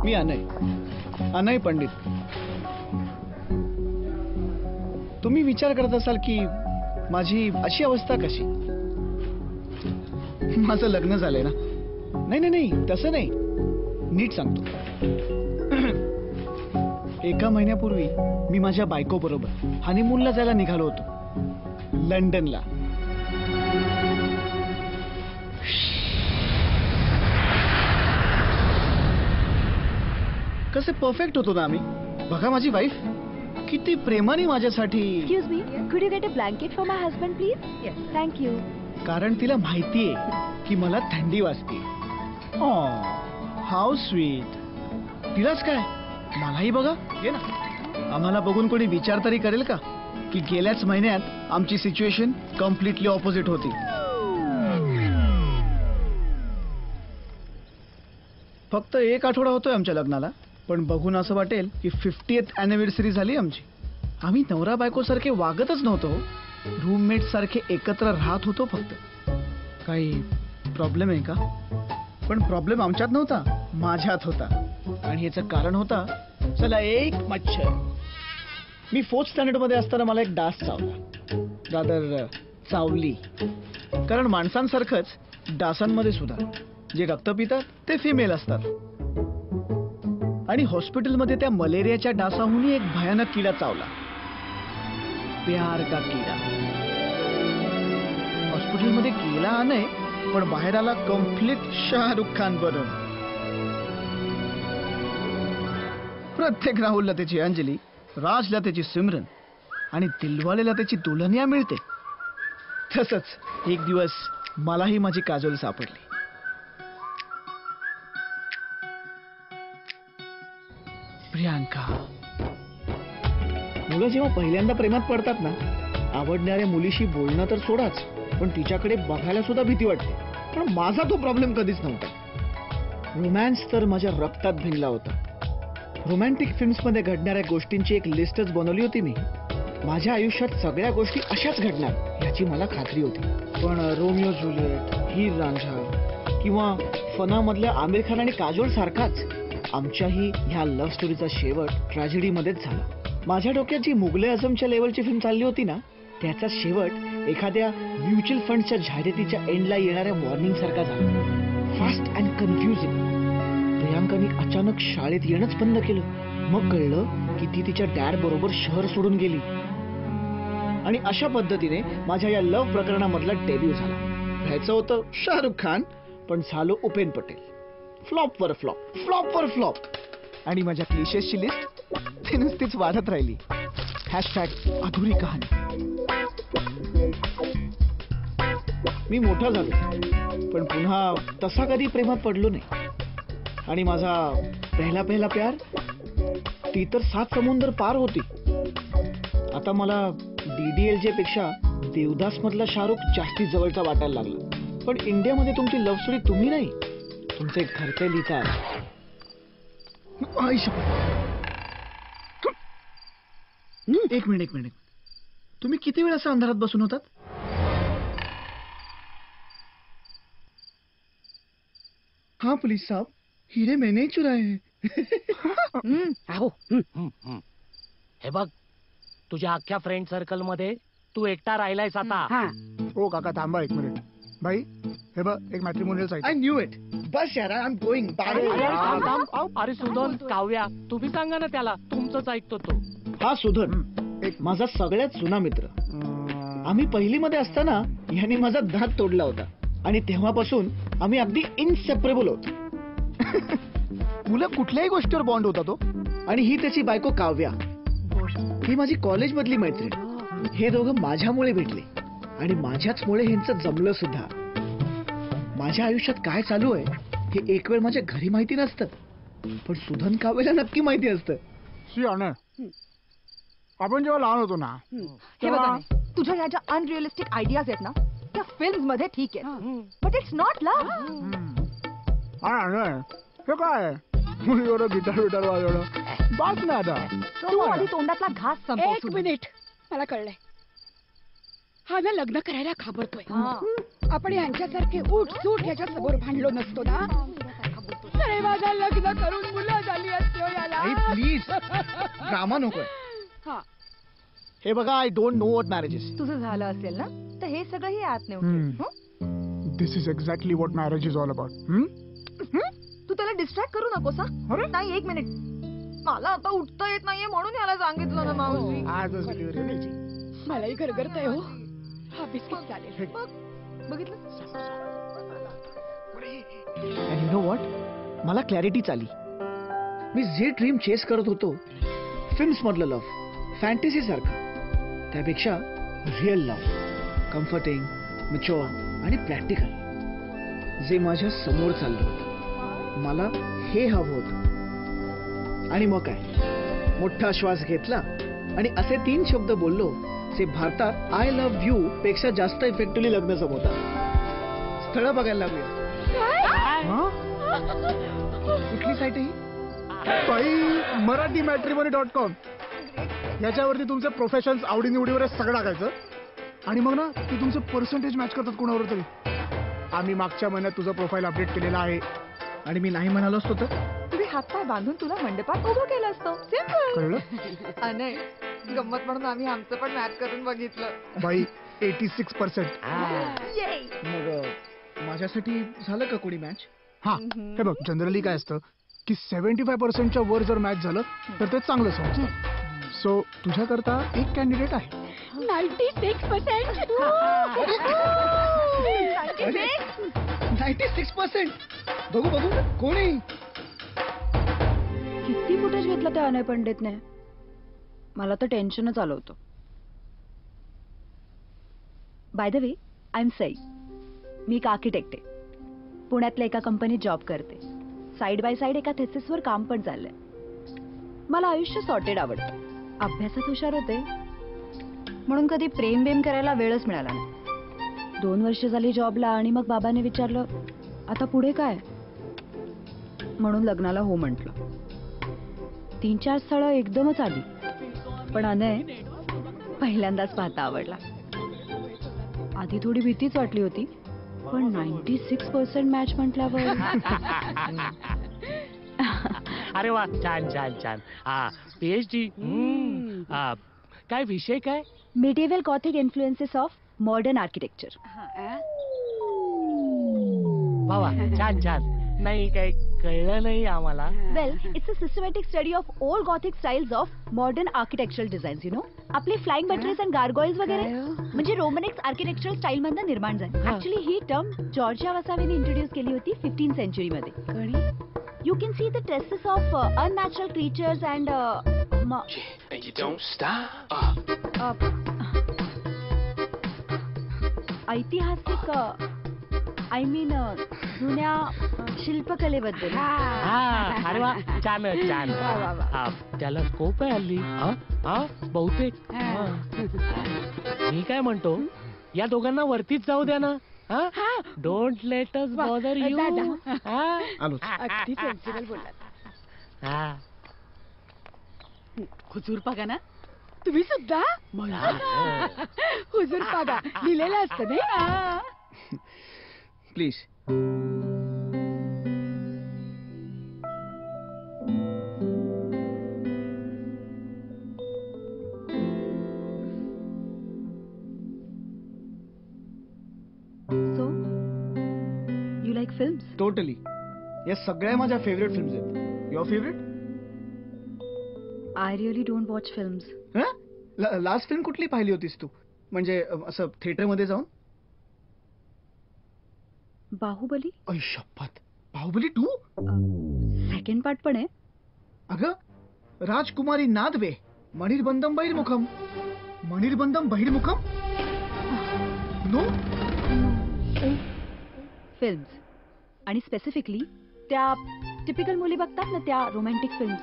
मी अनय पंडित. तुम्ही विचार करत असाल की माझी अशी अवस्था कशी. माझं लग्न झालंय ना. नाही नाही नाही तसं नाही, नीट सांगतो. 1 महिन्यापूर्वी मी माझ्या बायको बरोबर हनीमूनला जायला निघालो होतो, लंडनला. कसे परफेक्ट होतो ना आम्ही. बघा माझी वाईफ किती प्रेमाने माझ्यासाठी. Excuse me, could you get a blanket for my husband, please? Yes. Thank you. कारण तिला माहितीये की मला थंडी वाजते. How sweet. तिलाच काय, मलाही बघा. ये ना. आम्हाला बघून कोणी विचार तरी करेल का की गेल्याच महिन्यात आमची सिच्युएशन कम्प्लिटली ऑपोजिट होती. फक्त 1 आठवडा होतोय आमच्या लग्नाला, पण बघून असं वाटेल की 50th अॅनिव्हर्सरी झाली आमची. आम्ही नवरा बायको सारखे वागतच नव्हतो, रूममेट सारखे एकत्र राहत होतो. फक्त काही प्रॉब्लेम आहे का? पण प्रॉब्लेम आमच्यात नव्हता, माझ्यात होता. आणि याचं कारण होता, चला, एक मच्छर. मी 4th स्टँडर्ड मध्ये असताना मला एक डास चावला. रादर चावली. कारण माणसांसारखंच डासांमध्ये सुद्धा जे रक्त पितात ते फिमेल असतात. आणि हॉस्पिटलमध्ये त्या मलेरियाच्या डासाहूनही एक भयानक किडा चावला, प्यार का किडा. हॉस्पिटलमध्ये गेला नाही, पण बाहेर आला कम्प्लीट शाहरुख खान बनून. प्रत्येक राहुलला त्याची अंजली, राजला त्याची सिमरन आणि दिलवालेला त्याची दुल्हनिया मिळते. तसंच एक दिवस मलाही माझी काजोल सापडली. प्रियांका. मुलं जेव्हा पहिल्यांदा प्रेमात पडतात ना, आवडणाऱ्या मुलीशी बोलणं तर सोडाच, पण तिच्याकडे बघायला सुद्धा भीती वाटते. पण माझा तो प्रॉब्लेम कधीच नव्हता. रोमॅन्स तर माझ्या रक्तात भिनला होता. रोमॅन्टिक फिल्म्स मध्ये घडणाऱ्या गोष्टींची एक लिस्टच बनवली होती मी. माझ्या आयुष्यात सगळ्या गोष्टी अशाच घडणार याची मला खात्री होती. पण रोमिओ जुलिएट, हीर रांझा किंवा फना मधल्या आमिर खान आणि काजोल सारखाच आमच्याही ह्या लव्ह स्टोरीचा शेवट ट्रॅजेडीमध्येच झाला. माझ्या डोक्यात जी मुगले आझमच्या लेवलची फिल्म चालली होती ना, त्याचा शेवट एखाद्या म्युच्युअल फंडच्या जाहिरातीच्या एंडला येणाऱ्या वॉर्निंग सारखा झाला. Fast and confusing. प्रियांकाने अचानक शाळेत येणंच बंद केलं. मग कळलं की ती तिच्या डॅड बरोबर शहर सोडून गेली. आणि अशा पद्धतीने माझ्या या लव्ह प्रकरणामधला डेब्यू झाला. व्हायचं होतं शाहरुख खान, पण झालो उपेन पटेल. फ्लॉप वर फ्लॉप, फ्लॉप वर फ्लॉप. आणि माझ्या क्लिशेसची लिस्ट ती नुसतीच वाढत राहिली. #अधुरी कहाणी. मी मोठा झालो, पण पुन्हा तसा कधी प्रेमात पडलो नाही. आणि माझा पहिला प्यार, ती तर 7 समुंदर पार होती. आता मला DDLJ पेक्षा देवदास मधला शाहरुख जास्ती जवळचा वाटायला लागला. पण इंडियामध्ये तुमची लव्ह स्टोरी तुम्ही नाही, तुमचे घरचे लिहितात. एक मिनिट. तुम्ही किती वेळ असं अंधारात बसून होतात? हाँ पुलिस साहब, हिरे मैंने चुराए हैं. हे बघ, तुझ्या अख्ख्या फ्रेंड सर्कल मध्ये तू एकटा राहिलायस आता. ओ काका थांबा 1 मिनिट. भाई हे बघ, एक matrimonial site. I knew it. बस यार, आय एम गोइंग. अरे सुधन, काव्या, तुम्ही सांगा ना त्याला, तुमचंच ऐकतो तो. हा सुधन, एक माझा सगळ्यात जुना मित्र. आम्ही पहिलीमध्ये असताना ह्याने माझा दात तोडला होता आणि तेव्हापासून आम्ही अगदी इनसेपरेबल होतो. मुलं कुठल्याही गोष्टीवर बॉन्ड होता तो. आणि ही त्याची बायको काव्या, ही माझी कॉलेज मधली मैत्रीण. हे दोघं माझ्यामुळे भेटले आणि माझ्याचमुळे ह्यांचं जमलं सुद्धा. माझ्या आयुष्यात काय चालू आहे हे एक वेळ माझ्या घरी माहिती नसतं, पण सुधन काव्याला नक्की माहिती असतं. आपण जेव्हा लहान होतो ना, हे बघा नाही, तुझ्या ह्या ज्या अनरिअलिस्टिक आयडियाज आहेत ना, त्या फिल्म्स मध्ये ठीक आहे, बट इट्स नॉट लव्ह. हे काय मुलीवर गिटार वाजवणं बात ना. आता तू आधी तोंडातला घास संपव. 1 मिनिट, मला कळलंय. हा ना लग्न करायला घाबरतोय. आपण यांच्यासारखे उठ सूट ह्याच्या समोर भांडलो नसतो ना. अरे माझं लग्न करून मुलं झाली मला प्लीज ड्रामा नकोय. हा हे बघा, I don't know what marriage is. तुझं झालं असेल ना तर हे सगळंही आत हम्म. नाही. This is exactly what marriage is all about. तू त्याला डिस्ट्रॅक्ट करू नकोस हा. अरे नाही, एक मिनिट. मला आता उठता येत नाहीये म्हणून याला सांगितलं ना मावशी. आजच डिलिव्हरी द्यायची. मलाही गरगरतंय हो. हा बिस्किट चालेल. बघितलं? अँड यू नो व्हॉट, मला क्लॅरिटीच आली. मी जे ड्रीम चेस करत होतो, फिल्म्स मधलं लव्ह, फॅन्टसी सारखं, त्यापेक्षा रिअल लव्ह, कम्फर्टिंग, मॅच्युअर आणि प्रॅक्टिकल, जे माझ्या समोर चाललं होतं. मला हे हवं होतं. आणि मग काय, मोठा श्वास घेतला आणि असे 3 शब्द बोललो जे भारतात आय लव्ह यू पेक्षा जास्त इफेक्टिव्हली लग्न जमवतात. स्थळं बघायला लागली. कुठली साईट आहे ही? बाई, मराठी matrimony.com. याच्यावरती तुमचे प्रोफेशन्स, आवडीनिवडीवर सगळं टाकायचं आणि मग ना ते तुमचे पर्सेंटेज मॅच करतात कोणावर तरी. आम्ही मागच्या महिन्यात तुझं प्रोफाईल अपडेट केलेलं आहे. आणि मी नाही म्हणालो असतो तर? तुम्ही हातपाय बांधून तुला मंडपात उभं केलं असतं. सिम्पल. कळलं? अनय, गंमत म्हणून आम्ही आमचं पण मॅच करून बघितलं. बाई, 86%. Yay! मग माझ्यासाठी झालं का कोणी मॅच? हा, हे बघ, जनरली काय असतं की 75%च्या वर जर मॅच झालं तर ते चांगलं समजतं. सो तुझ्याकरता एक कॅन्डिडेट आहे. 96%. 96%. बघू बघू कोणी. किती फुटेज घेतलं त्या अनय पंडितने. मला तर टेन्शनच आलं होतं. By the way, I am Sai. मी एक आर्किटेक्ट आहे. पुण्यातल्या एका कंपनीत जॉब करते. साईड बाय साईड एका थेसिसवर काम पण चाललंय. मला आयुष्य सॉर्टेड आवडतं. अभ्यासात हुशार होते म्हणून कधी प्रेम बेम करायला वेळच मिळाला नाही. 2 वर्ष झाली जॉबला आणि मग बाबाने विचारलं, आता पुढे काय? म्हणून लग्नाला हो म्हटलं. 3-4 स्थळं एकदमच आली, पण अनय पहिल्यांदाच पाहता आवडला. आधी थोडी भीतीच वाटली होती, पण 96% मॅच म्हटल्यावर अरे वा, छान छान छान. हा, PhD. काय विषय काय? medieval Gothic influences of modern architecture. वा वा, छान छान. नाही, काही कळलं नाही आम्हाला. Well, it's a systematic study of old Gothic styles of modern architectural designs, you know. आपले फ्लाइंग बटरेस आणि गार्गोइल्स वगैरे म्हणजे रोमनिक्स आर्किटेक्चरल स्टाईल मधनं निर्माण झाले. ऍक्च्युली ही टर्म जॉर्जिया वसावेने इंट्रोड्यूस केली होती 15th सेंचुरी मध्ये. You can see the traces of unnatural creatures and And you don't stop. ऐतिहासिक आय मीन जुन्या शिल्पकलेबद्दल. हा, अरे वा, छान छान. हा, त्याला स्कोप आहे हल्ली. हा, बहुतेक. मी काय म्हणतो, या दोघांना वरतीच जाऊ द्या ना. Don't let us bother you. आलोच. अगदी सेन्सिबल बोललात. हा, हुजूर पागा ना तुम्ही सुद्धा. हुजूर पागा लिहिलेलं असतं नाही. Please. So you like films? Totally. या सगळ्या माझ्या फेवरेट फिल्म्स आहेत. Your favourite? I really don't watch films. Last film कुठली पाहिली होतीस तू? म्हणजे असं थिएटरमध्ये जाऊन? बाहुबली. अय शपथ, बाहुबली 2? सेकंड पार्ट पण आहे. अगं, राजकुमारी नादवे, मणिर्बंधम बहिर्मुखम. मणिर्बंधम बहिर्मुखम? नो. फिल्म्स आणि स्पेसिफिकली त्या टिपिकल मुली बघतात ना, त्या रोमॅन्टिक फिल्म्स,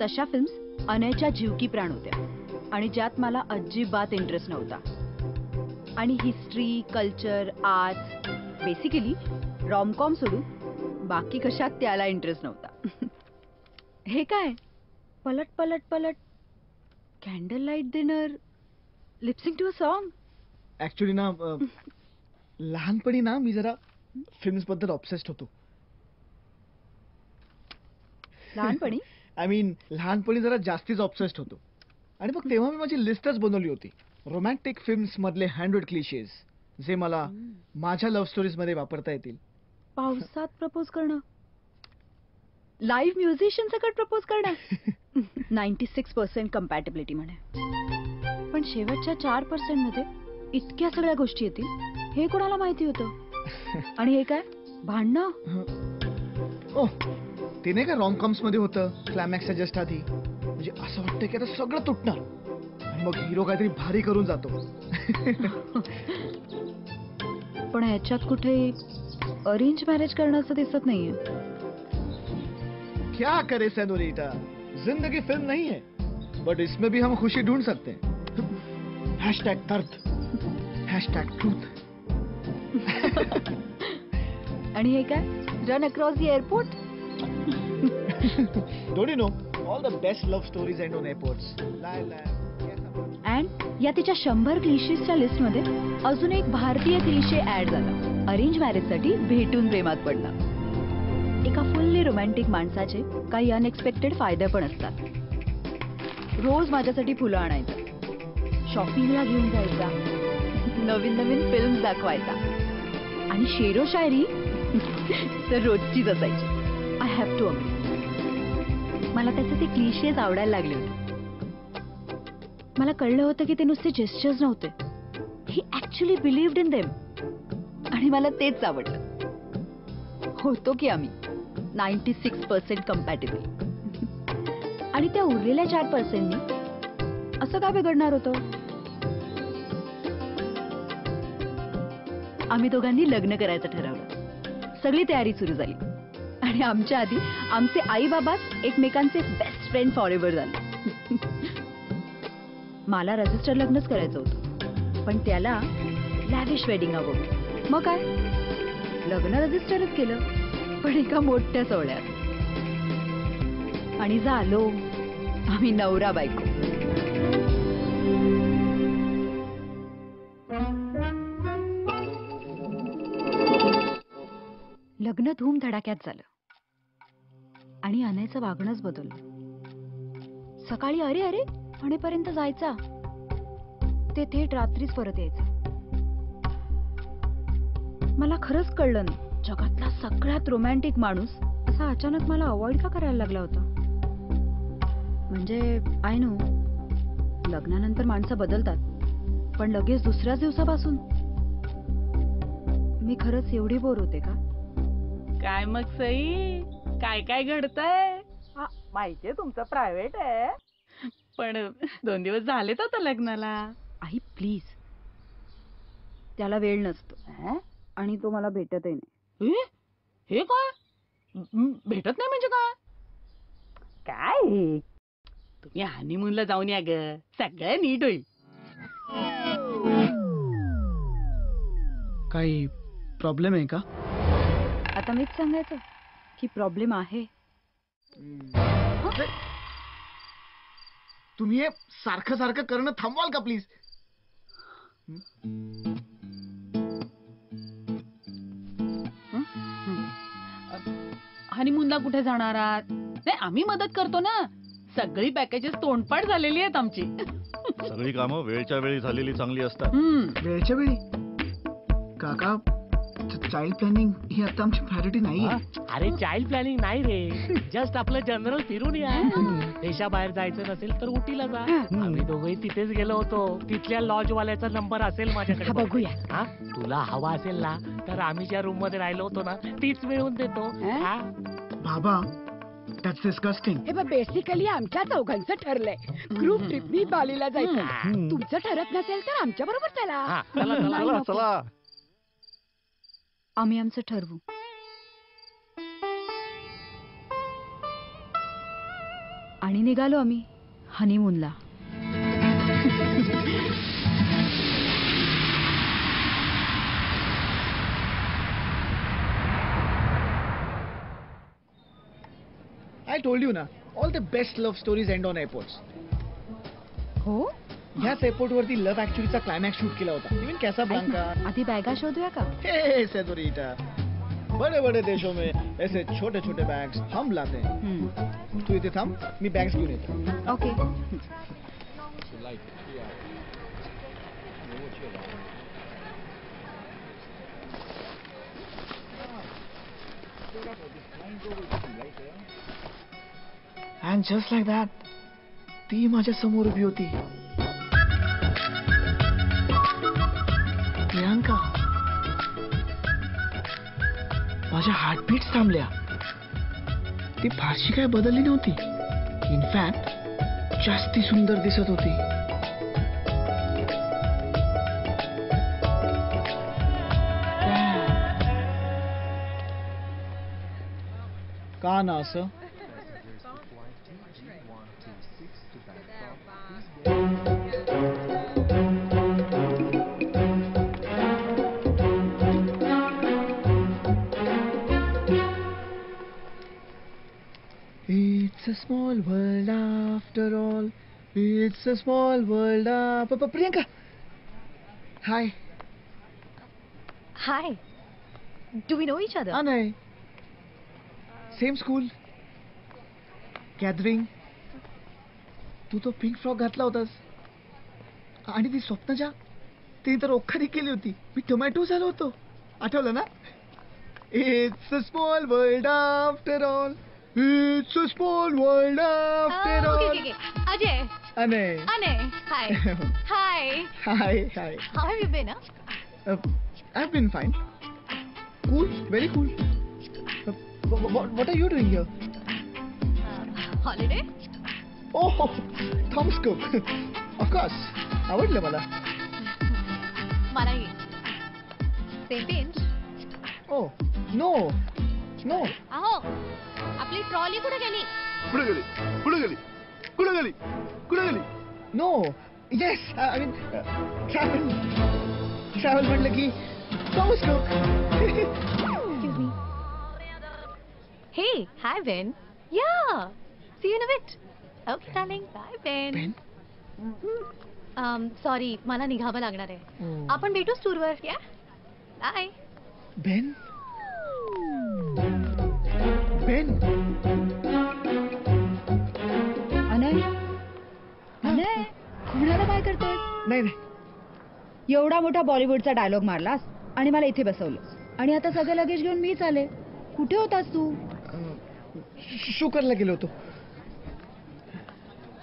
तशा फिल्म्स अनयच्या जीव की प्राण होत्या आणि ज्यात मला अजिबात इंटरेस्ट नव्हता. आणि history, culture, art, basically rom-com सोडून बाकी कशात त्याला इंटरेस्ट नव्हता. हे काय पलट पलट पलट, candle light dinner, lip syncing to a song. Actually ना, लहानपणी ना मी जरा फिल्म्स बद्दल ऑब्सेस्ड होतो. लहानपणी? आय मीन लहानपणी जरा जास्तीच ऑब्सेस्ड होतो आणि मग तेव्हा मी माझी लिस्टच बनवली होती रोमॅन्टिक फिल्म्स मधले 100 क्लिशेस जे मला माझ्या लव्ह स्टोरीज मध्ये वापरता येतील. पावसात प्रपोज करणं, लाईव्ह म्युझिशियन सकट प्रपोज करणं. 96% कम्पॅटेबिलिटी म्हणे, पण शेवटच्या 4% मध्ये इतक्या सगळ्या गोष्टी येतील हे कोणाला माहिती होतं. आणि हे काय भांडणं. ओ ते नाही का रॉमकॉम्स मध्ये होतं क्लायमॅक्सच्या जस्ट आधी, म्हणजे असं वाटतं की आता सगळं तुटणार आणि मग हिरो काहीतरी भारी करून जातो. पण ह्याच्यात कुठे अरेंज मॅरेज करण्याचं दिसत नाहीये. क्या करे सेनोरिटा, जिंदगी फिल्म नहीं है, बट इसमें भी हम खुशी ढूंढ सकते हैं. #दर्द, #ट्रूथ. आणि हे काय run across the airport. Don't you know all the best love stories end on airports. And या तिच्या 100 क्लिशेसच्या लिस्टमध्ये अजून एक भारतीय क्लिशे ऍड झाला. अरेंज मॅरेजसाठी भेटून प्रेमात पडला. एका फुल्ली रोमॅन्टिक माणसाचे काही अनएक्सपेक्टेड फायदे पण असतात. रोज माझ्यासाठी फुलं आणायचं, शॉपिंगला घेऊन जायचा, नवीन नवीन फिल्म दाखवायचा आणि शेरो शायरी तर रोजचीच असायची. I have to agree. मला त्याचे ते क्लिशेस आवडायला लागले होते. मला कळलं होतं की ते नुसते जेस्चर्स नव्हते, ही ऍक्च्युली बिलीव्ड इन देम. आणि मला तेच आवडलं. होतो की आम्ही 96% कम्पॅटेबल. आणि त्या उरलेल्या 4%नी असं काय बिघडणार होतं. आम्ही दोघांनी लग्न करायचं ठरवलं. सगळी तयारी सुरू झाली आणि आमच्या आधी आमचे आई बाबा एकमेकांचे बेस्ट फ्रेंड फॉरएव्हर झाले. मला रजिस्टर लग्नच करायचं होतं, पण त्याला लॅविश वेडिंग हवं होतं. मग काय लग्न रजिस्टरच केलं, पण एका मोठ्या सोहळ्यात. आणि झालो आम्ही नवरा बायको. लग्न धूम धडाक्यात झालं आणि अनयचं वागणंच बदललं. सकाळी अरे अरे म्हणेपर्यंत जायचा, ते थेट रात्रीच परत यायचं. मला खरंच कळलं नाही जगातला सगळ्यात रोमॅन्टिक माणूस असा अचानक मला अवॉइड का करायला लागला होता. म्हणजे आय नो लग्नानंतर माणसं बदलतात, पण लगेच दुसऱ्याच दिवसापासून मी खरंच एवढी बोर होते का. काय मग सई, काय काय घडतंय. माहितीये तुमचं प्रायव्हेट आहे, पण 2 दिवस झालेत आता लग्नाला. आई प्लीज, त्याला वेळ नसतो आणि तो मला भेटतही नाही. हे काय भेटत नाही म्हणजे काय. काय तुम्ही हनीमूनला जाऊन या ग, सगळं नीट होईल. काही प्रॉब्लेम आहे का. आता मीच सांगायचं की प्रॉब्लेम आहे. तुम्ही हे सारखं सारखं करणं थांबवाल का प्लीज. हनीमूनला कुठे जाणार आहात. नाही आम्ही मदत करतो ना, सगळी पॅकेजेस तोंडपाठ झालेली आहेत आमची. सगळी कामं वेळच्या वेळी झालेली चांगली असतात. वेळच्या वेळी काका, चाइल्ड प्लॅनिंग ही आता आमची प्रायोरिटी नाही. अरे चाइल्ड प्लॅनिंग नाही रे, जस्ट आपलं जनरल फिरून या. देशाबाहेर जायचं नसेल तर उटीला जा. आम्ही दोघंही तिथेच गेलो होतो. तिथल्या लॉज वाल्याचा नंबर असेल माझ्याकडे, बघूया. हा तुला हवा असेल ना तर आम्ही ज्या रूम मध्ये राहिलो होतो ना तीच मिळवून देतो. बाबा दॅट्स डिस्गस्टिंग. हे बघ बेसिकली आमच्या चौघांचं ठरलंय ग्रुप ट्रिपनी बालीला जायचं. तुमचं ठरत नसेल तर आमच्या बरोबर चला. चला चला. आम्ही आमचं ठरवू. आणि निघालो आम्ही हनीमूनला. आय टोल्ड यू ना, all the best love stories end on airports. हो, ह्याच एअरपोर्ट वरती लव्ह ऍक्च्युअलीचा क्लायमॅक्स शूट केला होता. Even Casablanca. आधी बॅगा शोधूया का. हे सेनोरिटा, बड़े बड़े देशों में ऐसे छोटे छोटे बैग्स हम लाते हैं. तू इथे थांब, मी बॅग्स घेऊन येतो. Okay. And just like that, ती माझ्या समोर उभी होती. प्रियांका. माझ्या हार्टबीट्स थांबल्या. ती फारशी काय बदलली नव्हती. इनफॅक्ट जास्ती सुंदर दिसत होती. का ना असं? It's a small world after all. It's a small world after... Priyanka! Hi. Hi. Do we know each other? नाही. Same school. गॅदरिंग. तू तो पिंक फ्रॉक घातला होतास. आणि ती स्वप्नजा, ती तर ओखारी केली होती. मी टोमॅटो झालो होतो. आठवलं ना? It's a small world after all. It's a small world after all. Okay. Ajay. Anay. Hi. Hi. Hi. How have you been? I've been fine. Cool. Very cool. What are you doing here? Holiday? Oh, Thomas Cook. Of course. आवडलं मला. मलाही. Same pinch. Oh, no. अहो, आपली trolley कुठे गेली? कुठे गेली? No. Yes. I mean, travel म्हटलं की Thomas Cook. Excuse me. Hey, hi Ben. Yeah. See you in a bit. Okay, darling. Bye Ben. Ben? Sorry, मला निघावं लागणार आहे. Oh. आपण भेटू टूरवर. या. बाय. Ben? अनय, कुणाला काय करतोय? नाही. एवढा मोठा बॉलिवूडचा डायलॉग मारलास आणि मला इथे बसवलं आणि आता सगळं लगेज घेऊन मीच आले. कुठे होतास तू? शुकरला गेलो होतो.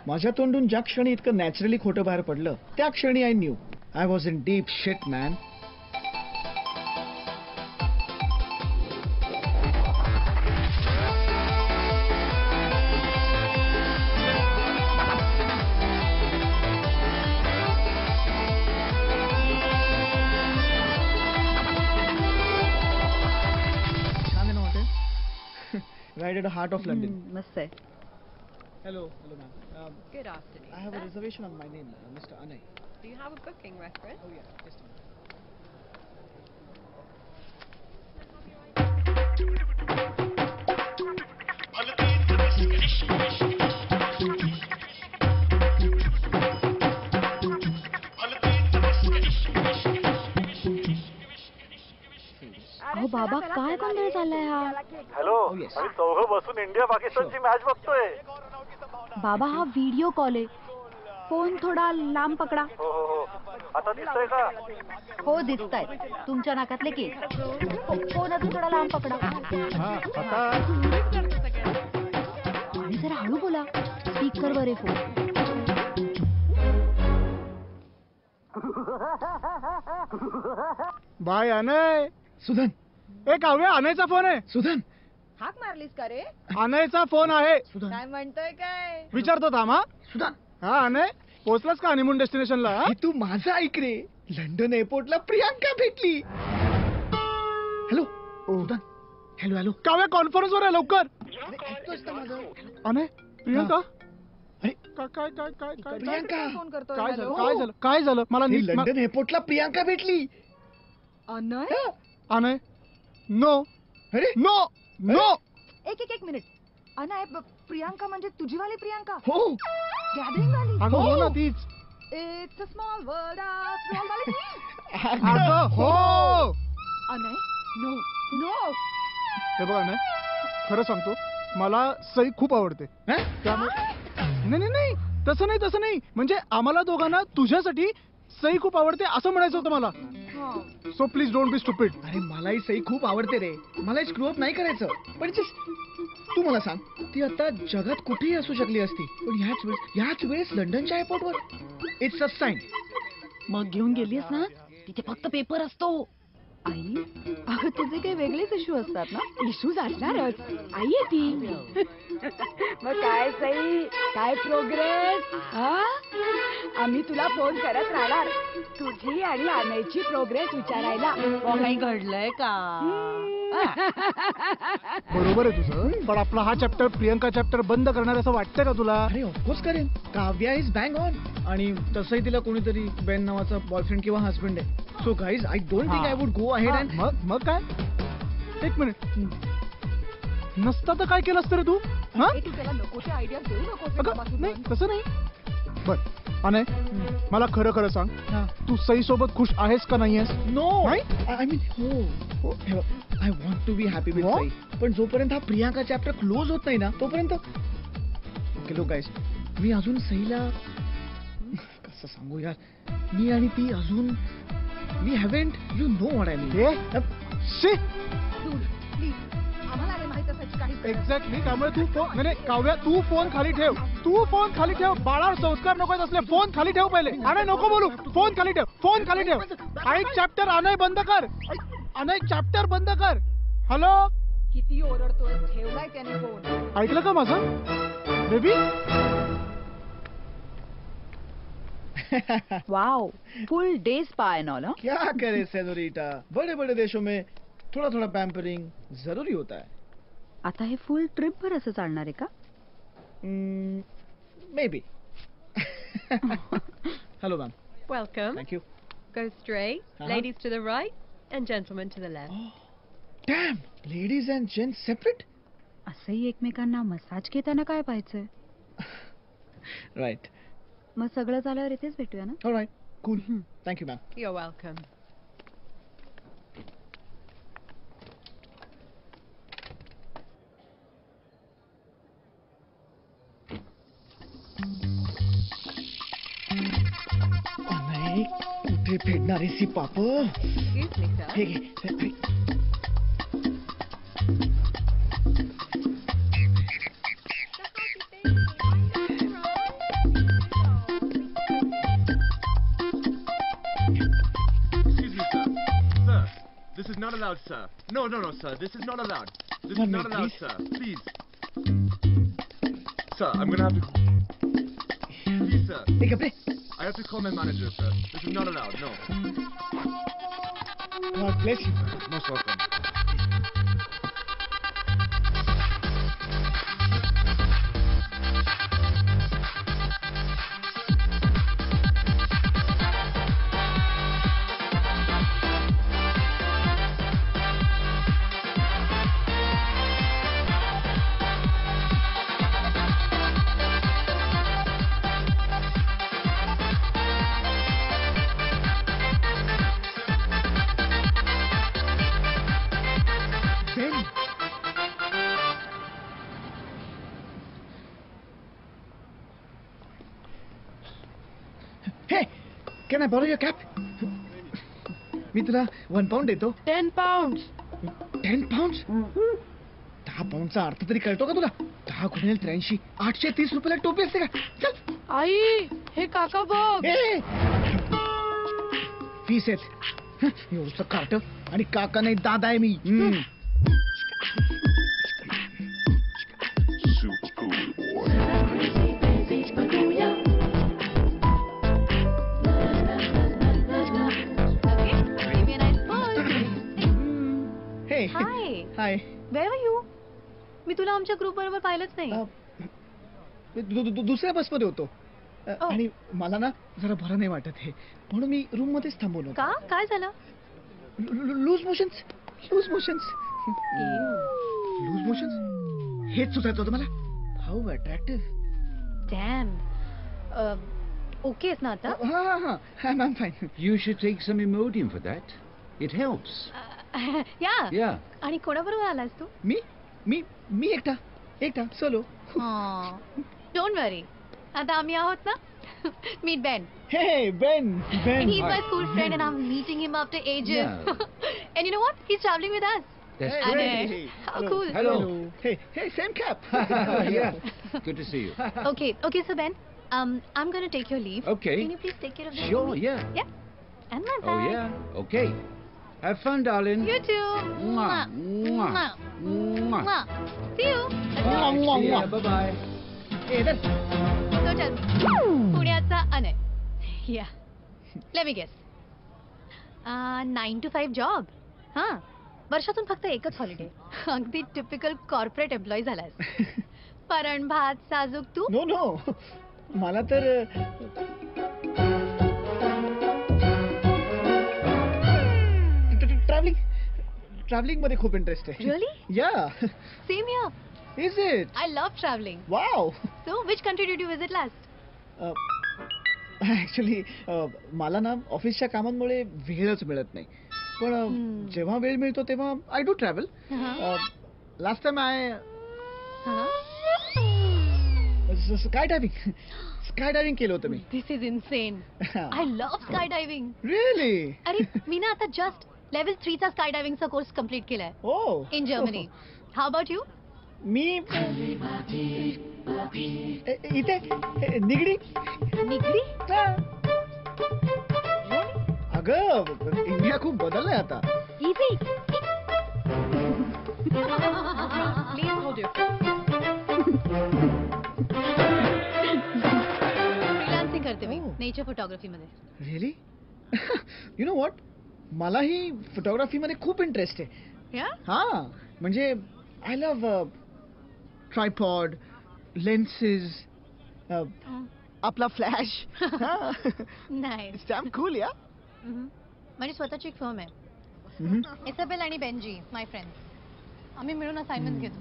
माझ्या तोंडून ज्या क्षणी इतकं नॅचरली खोटं बाहेर पडलं, त्या क्षणी I new I was in deep shit man. Right at the heart of London. मस्त आहे. Hello, ma'am. Good afternoon. I have a reservation on my name, Mr. Anay. Do you have a booking reference? Oh yeah, just a minute. अहो बाबा, काय गोंधळ चाललाय हा? Hello, Oh, yes. आम्ही चौघं बसून इंडिया पाकिस्तानची मॅच बघतोय. बाबा, हा व्हिडिओ कॉल आहे. फोन थोडा लांब पकडा. हो. आता दिसतोय का? हो, दिसतायत. तुमच्या नाकातले केस. फोन अजून थोडा लांब पकडा. आता आणि जरा हळू बोला. स्पीकर वर आहे फोन. बाय अनय. सुधन. काव्य, अनयचा फोन आहे. सुधन. हाक मारलीस का रे? अनयचा फोन आहे. सुधन. काय म्हणतोय काय? विचारतो थांब. सुधन. हा अनय, पोहोचलास का हनीमून डेस्टिनेशनला? हे तू माझं ऐक रे. लंडन एअरपोर्टला प्रियांका भेटली. हॅलो. सुधन. हॅलो. काव्य कॉन्फरन्स वर आहे, लवकर. अनय, प्रियांका. अरे, काय प्रियांका. फोन करतोय? काय हॅलो? झालं? काय झालं? मला हे नीट लंडन एअरपोर्टला प्रियांका भेटली. अनय? अनय, नो. अरे, एक मिनिट. अनय, प्रियांका म्हणजे तुझीवाली प्रियांका? हो. गॅदरिंग वाली? अगं हो ना, तीच. It's a small world after all वाली ती? अगं हो. अनय, नो. हे बघा ना, खरं सांगतो, मला सई खूप आवडते. हं? त्यामुळे नाही नाही, तसं नाही, म्हणजे आम्हाला दोघांना तुझ्यासाठी सई खूप आवडते असं म्हणायचं होतं मला. So please don't be stupid. अरे मलाही सई खूप आवडते रे, मला स्क्रू अप नाही करायचं. पण तू मला सांग, ती आता जगात कुठेही असू शकली असती, पण ह्याच वेळेस लंडनच्या एअरपोर्टवर. It's a sign. मग घेऊन गेलीस ना, तिथे फक्त पेपर असतो. आई अगं तुझे काही वेगळेच इश्यू असतात ना. इश्यूज असणारच. आई आहे ती. मग काय सई, काय प्रोग्रेस? आम्ही तुला फोन करत राहणार, तुझी आणि आनयची प्रोग्रेस विचारायला. काही घडलंय का? बरोबर आहे तुझं, पण आपला हा चॅप्टर प्रियंका चॅप्टर बंद करणार असं वाटतंय का तुला? अरे ऑफकोर्स करेन. काव्या इज बँग ऑन, आणि तसंही तिला कोणीतरी बेन नावाचा बॉयफ्रेंड किंवा हस्बंड आहे. So guys, I don't think I would go ahead and. मग काय, एक मिनिट, नसता तर काय केलं असतं रे तू? त्याला नको ते आयडिया देऊ नको. नाही तसं नाही. बर अनय, मला खरं खरं सांग, तू सई सोबत खुश आहेस का नाही आहेस? नो, नाही? आय मीन हो, I want to be happy with Sai, पण जोपर्यंत हा प्रियांका चॅप्टर क्लोज होत नाही ना, तोपर्यंत. ओके लो गाईज, मी अजून सईला कसं सांगू यार, मी आणि ती अजून, we haven't, you know what I mean. आम्हाला नाही माहित असायची काही. एक्झॅक्टली. त्यामुळे तू फोन, नाही काव्या, तू फोन खाली ठेव. तू फोन खाली ठेव. बाळावर संस्कार नको असले. फोन खाली ठेव पहिले. अनय नको बोलू. फोन खाली ठेव. फोन खाली ठेव. ऐक चॅप्टर अनय बंद कर. अनय चॅप्टर बंद कर. हॅलो. किती ओरडतोय, ठेवलाय त्याने फोन. ऐकलं का माझं बेबी? वाओ, फुल डे स्पा एंड ऑल. क्या करे सेनोरिटा, बड़े बड़े देशों में थोड़ा थोड़ा पैम्परिंग जरूरी होता है. आता हे फुल ट्रिप भर असं चालणार आहे का? May be. Hello ma'am. Welcome. Thank you. Go straight. Ladies to the right and gentlemen to the left. Dam, ladies and gents separate. असंही एकमेकांना मसाज घेताना काय पाहायचंय? राईट. मग सगळं झाल्यावर इथेच भेटूया ना. All right, cool. Thank you ma'am. You're welcome. नाही, कुठे फेडणार सी पाप. Excuse me, sir. हे घे. हे. Excuse me, sir. Sir, this is not allowed, sir. No, sir. This is not allowed. This is One not minute, allowed, please. sir. Please. Sir, I'm gonna have to... Please, sir. हे कपडे. I have to call my manager, sir. This is not allowed, no. God bless you. Most welcome. Ben. Hey, can I borrow your cap? मी तुला 1 pound देतो. 10 pounds. 10 pounds? 10 poundचा अर्थ तरी कळतो का तुला? 10 गुणिले 83, 830 रुपयाला टोपी असते का? चल. आई, हे काका बघ. फीस आहेत. एवढंच कार्ट, आणि काका नाही दादा आहे मी. हे hi, hi. Where are you? मी तुला आमच्या ग्रुप बरोबर पाहिलंच नाही. दुसऱ्या बसमध्ये होतो. आणि मला ना जरा बरं नाही वाटत हे, म्हणून मी रूम मध्येच थांबून होतो. का, काय झालं? Loose motions. Loose motions. Loose motions हेच सुचायचं होतं मला. How attractive. डॅम. ओके ना आता? हा हा हा, I am fine. You should take some Imodium for that. It helps. या आणि कोणाबरोबर आलास तू? मी मी मी एकटा सोलो. डोंट वरी, आता आम्ही आहोत ना. मीट बेन. हे बेन. He's my school friend and I'm meeting him after ages. And you know what? He's traveling with us. Hey, Hey. How cool. Hello. Hey, same cap. Yeah. Good to see you. Okay, so Ben, I'm gonna take your leave. Okay. Can you please take care of the Sure, baby? yeah. Yeah. And my Oh, bag. yeah. Okay. Have fun, darling. You too. Mwah. Mwah. Mwah. Mwah. See you. See ya. Bye-bye. Hey, then. So tell me, पुण्याचा Anay. Yeah. Let me guess. 9 to 5 job. हां. वर्षातून फक्त एकच holiday. अगदी typical corporate employee झालास. परण भात साजूक तू. No मला तर ट्रॅव्हलिंग मध्ये खूप इंटरेस्ट आहे. Really? या. Same here. Is it? I love traveling. Wow. So, which country did you visit last? Actually मला ना ऑफिसच्या कामांमुळे वेळच मिळत नाही. पण जेव्हा वेळ मिळतो तेव्हा I do travel. Last time sky diving केलं होतं मी. This is insane. I love skydiving. Really? अरे मी ना आता जस्ट लेवल 3 चा स्कायडायव्हिंगचा कोर्स कंप्लीट केलाय. ओ. In Germany. How about you? मी इथे निगडी. निगडी? अगं इंडिया खूप बदललाय आता. Easy. Please hold your freelancing करते मी नेचर फोटोग्राफी मध्ये. रिअली? यु नो व्हॉट, मलाही फोटोग्राफी मध्ये खूप इंटरेस्ट आहे. या? हा म्हणजे आय लव्ह ट्रायपॉड, लेन्सेस, आपला फ्लॅश. नाही. स्टॅम्प कूल. या. माझी स्वतःची एक फर्म आहे. इसाबेल आणि बेंजी माय फ्रेंड्स. आम्ही मिळून असाइनमेंट घेतो.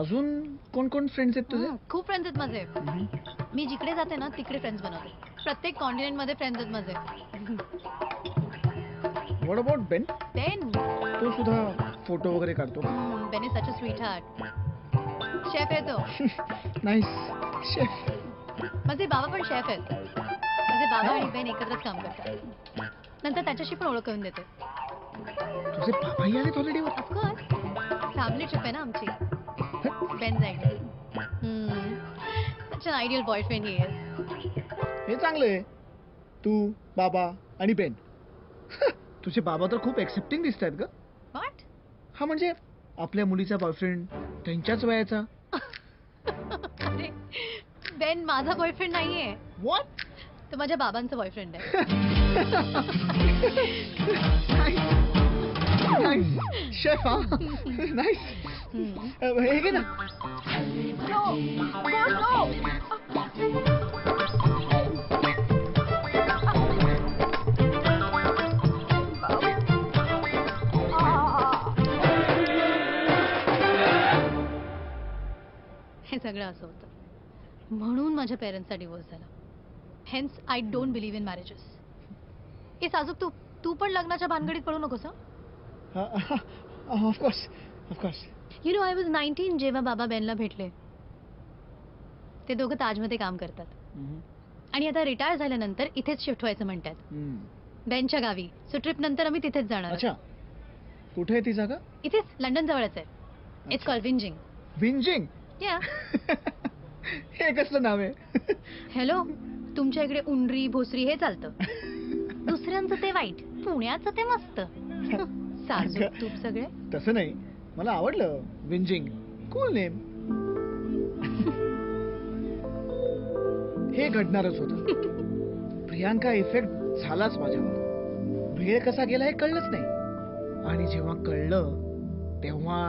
अजून कोण कोण फ्रेंड्स आहेत तुझे? खूप फ्रेंड्स आहेत माझे. मी जिकडे जाते ना तिकडे फ्रेंड्स बनवते. प्रत्येक कॉन्टिनेंट मध्ये फ्रेंड्स आहेत माझे. What about Ben? बेन? तो सुद्धा फोटो वगैरे काढतो. Ben is such a sweetheart. Chef आहे तो. नाईस. शेफ. माझे बाबा पण शेफ आहेत. माझे बाबा आणि बेन एकत्रच काम करतात. नंतर त्याच्याशी पण ओळख करून देते. तुझे बाबाही आलेत हॉलिडेवर? ऑफकोर्स. फॅमिली ट्रिप आहे ना आमची. बेन जाईल. Such an ideal boyfriend he is. हे चांगलं आहे. तू, बाबा आणि बेन. तुझे बाबा तर खूप एक्सेप्टिंग दिसत आहेत ग. व्हॉट? हा म्हणजे आपल्या मुलीचा बॉयफ्रेंड त्यांच्याच वयाचा. अरे बेन माझा बॉयफ्रेंड नाहीये. व्हॉट? तो माझ्या बाबांचा बॉयफ्रेंड आहे. शेफ. हा नाईस. हे घे ना. हे सगळं असं होतं. म्हणून माझ्या पेरेंट्सचा डिवोर्स झाला. Hence I don't believe in marriages. हे साजूक तू पण लग्नाच्या भानगडीत पडू नकोस. Of course. You know I was 19 जेव्हा बाबा बेनला भेटले. ते दोघं ताजमध्ये काम करतात आणि आता रिटायर झाल्यानंतर इथेच शिफ्ट व्हायचं म्हणतात. बेनच्या गावी. सो ट्रिप नंतर आम्ही तिथेच जाणार. अच्छा. कुठे आहे ती जागा? इथेच लंडन जवळच आहे. It's called Winging. Winging? Yeah. हे कसलं नाव आहे? हॅलो, तुमच्या इकडे उंडरी भोसरी हे चालतं. दुसऱ्यांचं ते वाईट, पुण्याचं ते मस्त. साजूक तूप सगळे. तसं नाही, मला आवडलं विंजिंग. Cool name. हे घडणारच होतं. प्रियांका इफेक्ट झालाच माझ्यावर. वेळ कसा गेला हे कळलंच नाही. आणि जेव्हा कळलं तेव्हा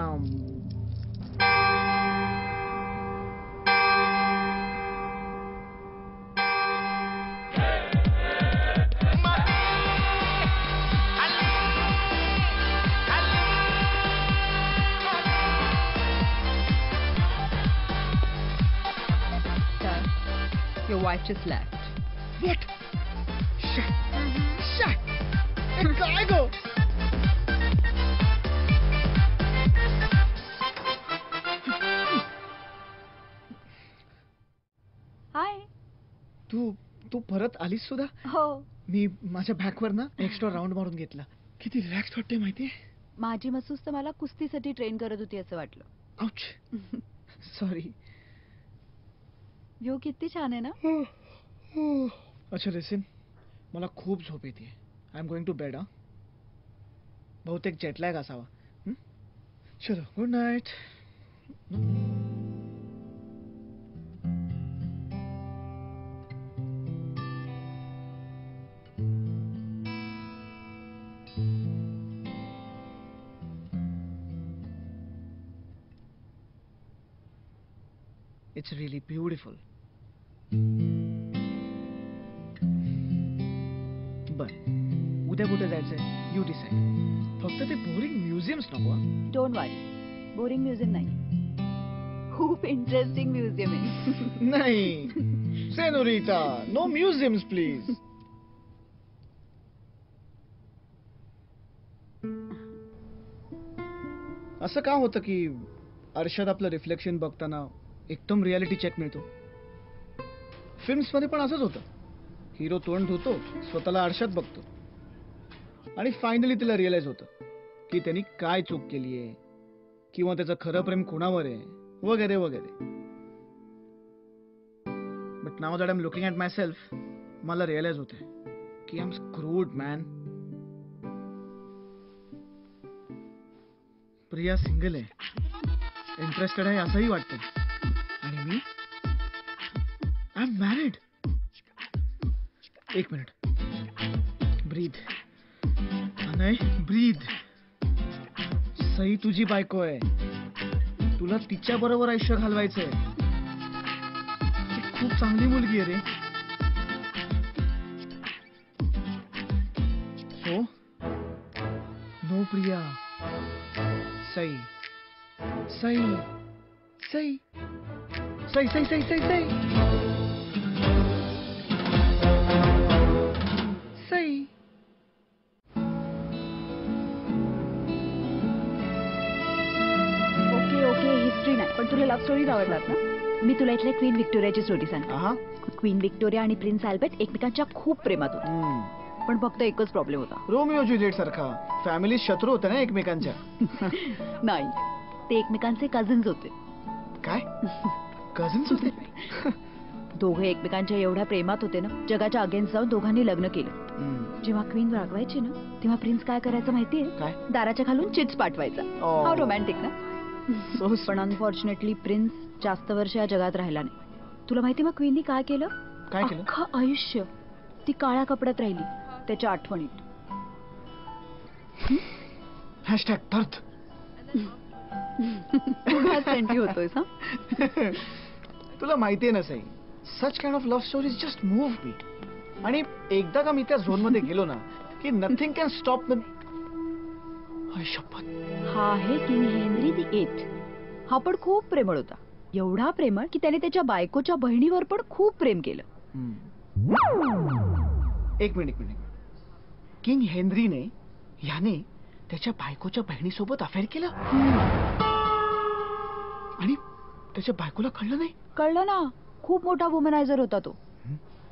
Your wife just left. What? Shit. Shit. काय गो? तू तू परत आलीस सुद्धा? हो. मी माझ्या बॅकवर ना एक्स्ट्रा राऊंड मारून घेतला. किती रिलॅक्स वाटते माहितीये. माझी मसूस तर मला कुस्तीसाठी ट्रेन करत होती असं वाटलं. आउच. सॉरी. व्ह्यू किती छान आहे ना. अच्छा लिसन, मला खूप झोप येते. I am going to bed. बहुतेक जेटलॅग असावा. चलो, good night. It's really beautiful. बर, उद्या कुठे जायचंय? You decide. फक्त ते बोरिंग म्युझियम्स नको. डोंट वरी, बोरिंग म्युझियम नाही, खूप इंटरेस्टिंग म्युझियम आहे. नाही सेनोरिटा, नो म्युझियम्स प्लीज. असं का होतं की आरशात आपलं रिफ्लेक्शन बघताना एकदम रियालिटी चेक मिळतो? फिल्म्स मध्ये पण असंच होतं. हिरो तोंड धुतो, स्वतःला आरशात बघतो आणि फायनली तिला रिअलाइज होतं की त्यांनी काय चूक केली आहे किंवा त्याचं खरं प्रेम कोणावर आहे वगैरे वगैरे. But now that I am looking at myself, मला रिअलाइज होते की I am screwed man. Priya single आहे, इंटरेस्टेड आहे असंही वाटतं, आणि मी आय एम मॅरिड. एक minute, breathe Anay, breathe. Sai तुझी बायको आहे, तुला तिच्या बरोबर आयुष्य घालवायचंय. ती खूप चांगली मुलगी आहे रे. So no Priya. Sai Sai Sai Sai Sai Sai Sai Sai Sai. Okay okay, history नाही, पण तुला लव्ह स्टोरीज आवडतात ना. मी तुला इथल्या क्वीन व्हिक्टोरियाची स्टोरी सांगते. क्वीन व्हिक्टोरिया आणि प्रिन्स अल्बर्ट एकमेकांच्या खूप प्रेमात होते, पण फक्त एकच प्रॉब्लेम होता. रोमिओ ज्युलिएट सारखा. फॅमिली शत्रू होत्या ना एकमेकांच्या. नाही, ते एकमेकांचे कझन्स होते. काय? कझन्स होते? दोघे एकमेकांच्या एवढ्या प्रेमात होते ना, जगाच्या अगेन्स्ट जाऊन दोघांनी लग्न केलं. जेव्हा क्वीन रागवायची ना, तेव्हा प्रिन्स काय करायचं माहितीये? काय? दाराच्या खालून चिट्स पाठवायचा. हा रोमॅन्टिक ना. पण अनफॉर्च्युनेटली प्रिन्स जास्त वर्ष या जगात राहिला नाही. तुला माहिती मग क्वीननी काय केलं? काय केलं? अख्खं आयुष्य ती काळ्या कपड्यात राहिली, त्याच्या आठवणीत. #दर्द. होतोय. तुला माहितीये ना Sai, such kind of love stories just move me. आणि एकदा का मी त्या झोन मध्ये गेलो ना की नथिंग कॅन स्टॉप मी. शपथ. हा आहे किंग हेनरी द 8th. हा पण खूप प्रेमळ होता, एवढा प्रेमळ की त्याने त्याच्या बायकोच्या बहिणीवर पण खूप प्रेम केलं. एक मिनिट. किंग हेनरीने याने त्याच्या बायकोच्या बहिणीसोबत अफेअर केलं आणि त्याच्या बायकोला कळलं नाही? कळलं ना, खूप मोठा वुमनायझर होता तो.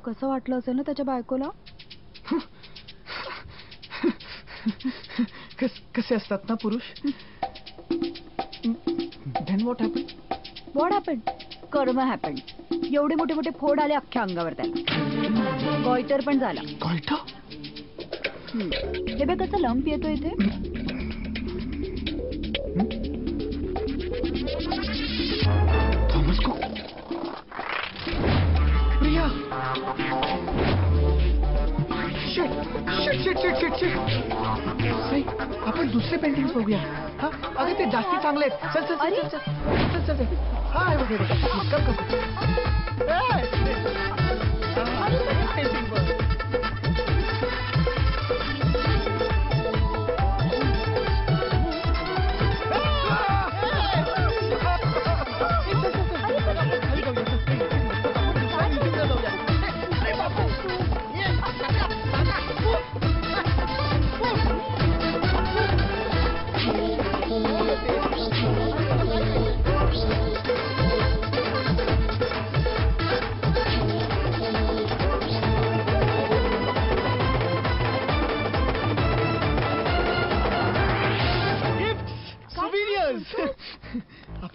कसं वाटलं असेल ना त्याच्या बायकोला? कसे असतात ना पुरुष. Then what happened? What happened? कर्म हॅपन. एवढे मोठे मोठे फोड आले अख्ख्या अंगावर त्याला. गॉयटर पण झाला. गॉयटर? हे बघ कसं लंप येतो इथे. Thomas cook. Priya. Shit. Sai, आपण दुसरे पेंटिंग्स बघूया. हा, अगं ते जास्ती चांगले आहेत. चल. हा, हे बघ.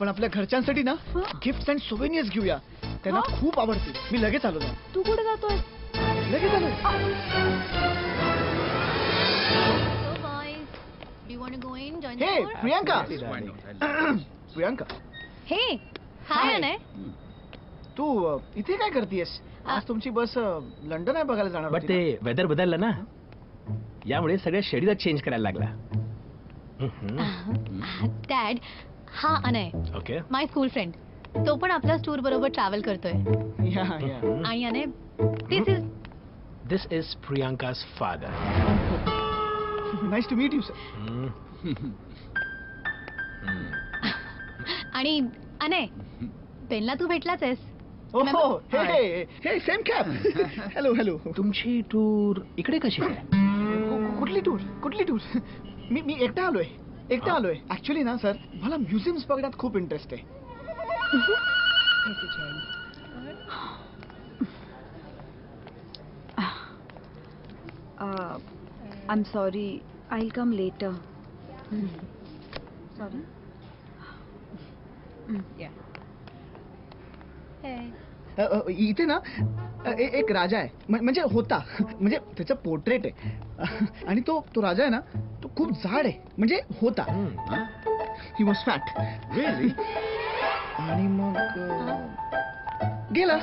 आपण आपल्या घरच्यांसाठी ना गिफ्ट अँड सोवेनियर्स घेऊया. त्यांना खूप आवडतील. मी लगेच आलो ना. तू कुठे जातोय? लगेच आलो. So boys, do you want to go in, join the हे tour? Priyanka. Priyanka, Hey, hi Anay. तू इथे काय करतेयस? आज तुमची बस लंडन आहे बघायला जाणार बट होती ते वेदर बदललं ना, यामुळे सगळ्या शेड्यूलच चेंज करायला लागला. डॅड, हा अनय, ओके. माय स्कूल फ्रेंड. तो पण आपल्याच टूर बरोबर ट्रॅव्हल करतोय. ना? या. आणि Anay, this is Priyanka's father. Nice to meet you sir. आणि अनय, बेनला तू भेटलाच आहेस. ओहो, हे सेम कॅप. हॅलो. तुमची टूर इकडे कशी काय? कुठली टूर? मी एकटा आलोय. ऍक्च्युली ना सर, मला म्युझियम्स बघण्यात खूप इंटरेस्ट आहे. I'm sorry. I'll come later. Sorry. Yeah. इथे ना एक राजा आहे. म्हणजे होता. म्हणजे त्याचं पोर्ट्रेट आहे. आणि तो राजा आहे ना, तो खूप जाड आहे. म्हणजे होता. He was fat. आणि मग गेला.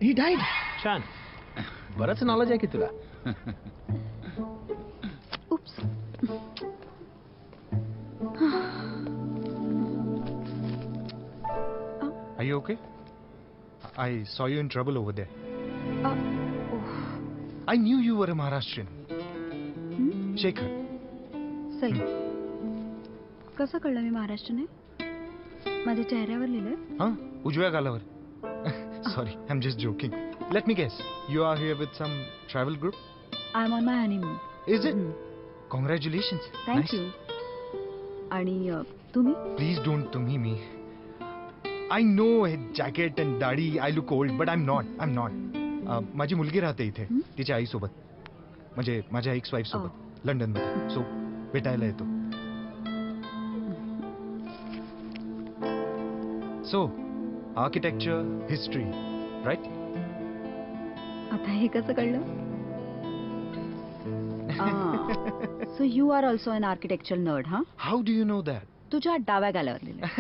ही डायड. छान. बरंच नॉलेज आहे की तुला. Oops. Are you okay? I saw you in trouble over there. I knew you were a Maharashtrian. Shekhar. Sai, कसं कळलं मी महाराष्ट्राने? माझ्या चेहऱ्यावर लिहिलंय. Huh? उजव्या गालावर. Sorry, I'm just joking. Let me guess. You are here with some travel group? I'm on my honeymoon. Is it? Congratulations. Thank Nice. you. आणि तुम्ही? Please don't to me. I know हे jacket and दाढी, I look old, but I'm not. माझी मुलगी राहते इथे तिच्या आईसोबत. म्हणजे माझ्या एक्स वाईफ सोबत लंडन मध्ये. सो भेटायला येतो. So architecture, history, right? आता हे कसं कळलं? So you are also an architectural nerd, huh? How do you know that? तुझ्या डाव्या गालावर लिहिलंय.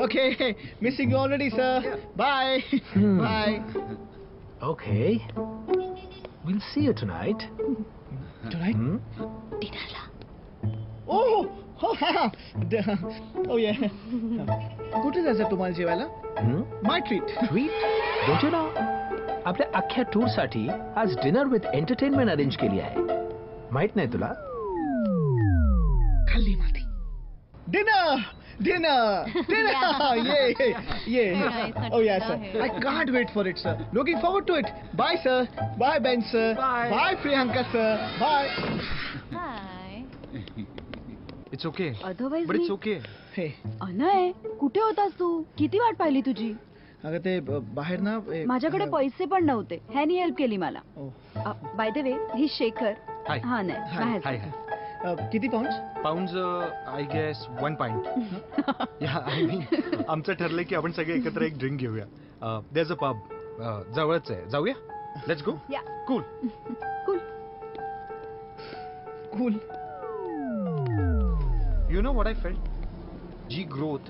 Okay, missing you already, sir. Bye. Bye. Okay. We'll see you tonight. Tonight? डिनरला. Oh, yeah. कुठे जायचं तुम्हाला जेवायला? My treat. Treat? Don't you know? आपल्या अख्ख्या tour साठी आज डिनर विथ एंटरटेनमेंट अरेंज केली आहे. माहित नाही तुला? खाल्ली माती. Dinner. Yeah. Nice, Oh yeah, sir. I can't wait for it, sir. Looking forward to it. Bye, sir. Bye, Ben, sir. Bye, Priyanka, sir. Bye. Hi. It's okay. Otherwise But it's okay. Hey. Anay, कुठे होतास तू? किती वाट पाहिली तुझी? अगं ते बाहेर ना माझ्याकडे पैसे पण नव्हते. ह्यानी हेल्प केली मला. Bye the way, he Shekhar. Hi. हा नाही. Hi. किती pound? Pounds, I guess 1 pint. Yeah, I mean, आमचं ठरलंय की आपण सगळे एकत्र एक ड्रिंक घेऊया. There's a pub. जवळच आहे. जाऊया? Let's go. Yeah. Cool. You know what I felt? जी ग्रोथ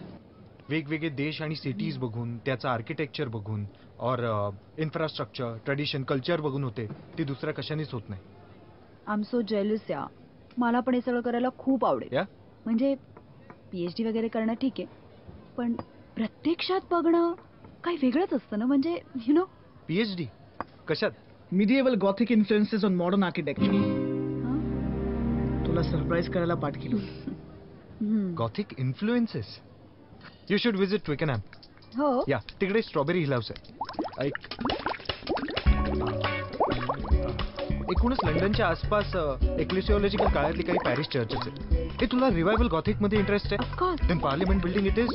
वेगवेगळे देश आणि सिटीज बघून, त्याचं आर्किटेक्चर बघून, और इन्फ्रास्ट्रक्चर, ट्रेडिशन, कल्चर बघून होते, ती दुसऱ्या कशानेच होत नाही. आय एम सो जेलस या. मला पण हे सगळं करायला खूप आवडेल. या? म्हणजे PhD वगैरे करणं ठीक आहे, पण प्रत्यक्षात बघणं काही वेगळंच असतं ना. म्हणजे यु नो. PhD कशात? Medieval Gothic influences on modern architecture. तुला सरप्राईज करायला पाठ केलं. Gothic influences. You should visit Twickenham. हो. या तिकडे स्ट्रॉबेरी हिल हाऊस आहे. एकूणच लंडनच्या आसपास एक्लिसिओलॉजिकल काळातली काही पॅरिस चर्चेस आहेत. हे तुला रिवायवल गॉथिक मध्ये इंटरेस्ट आहे? Of course. Then parliament building it is.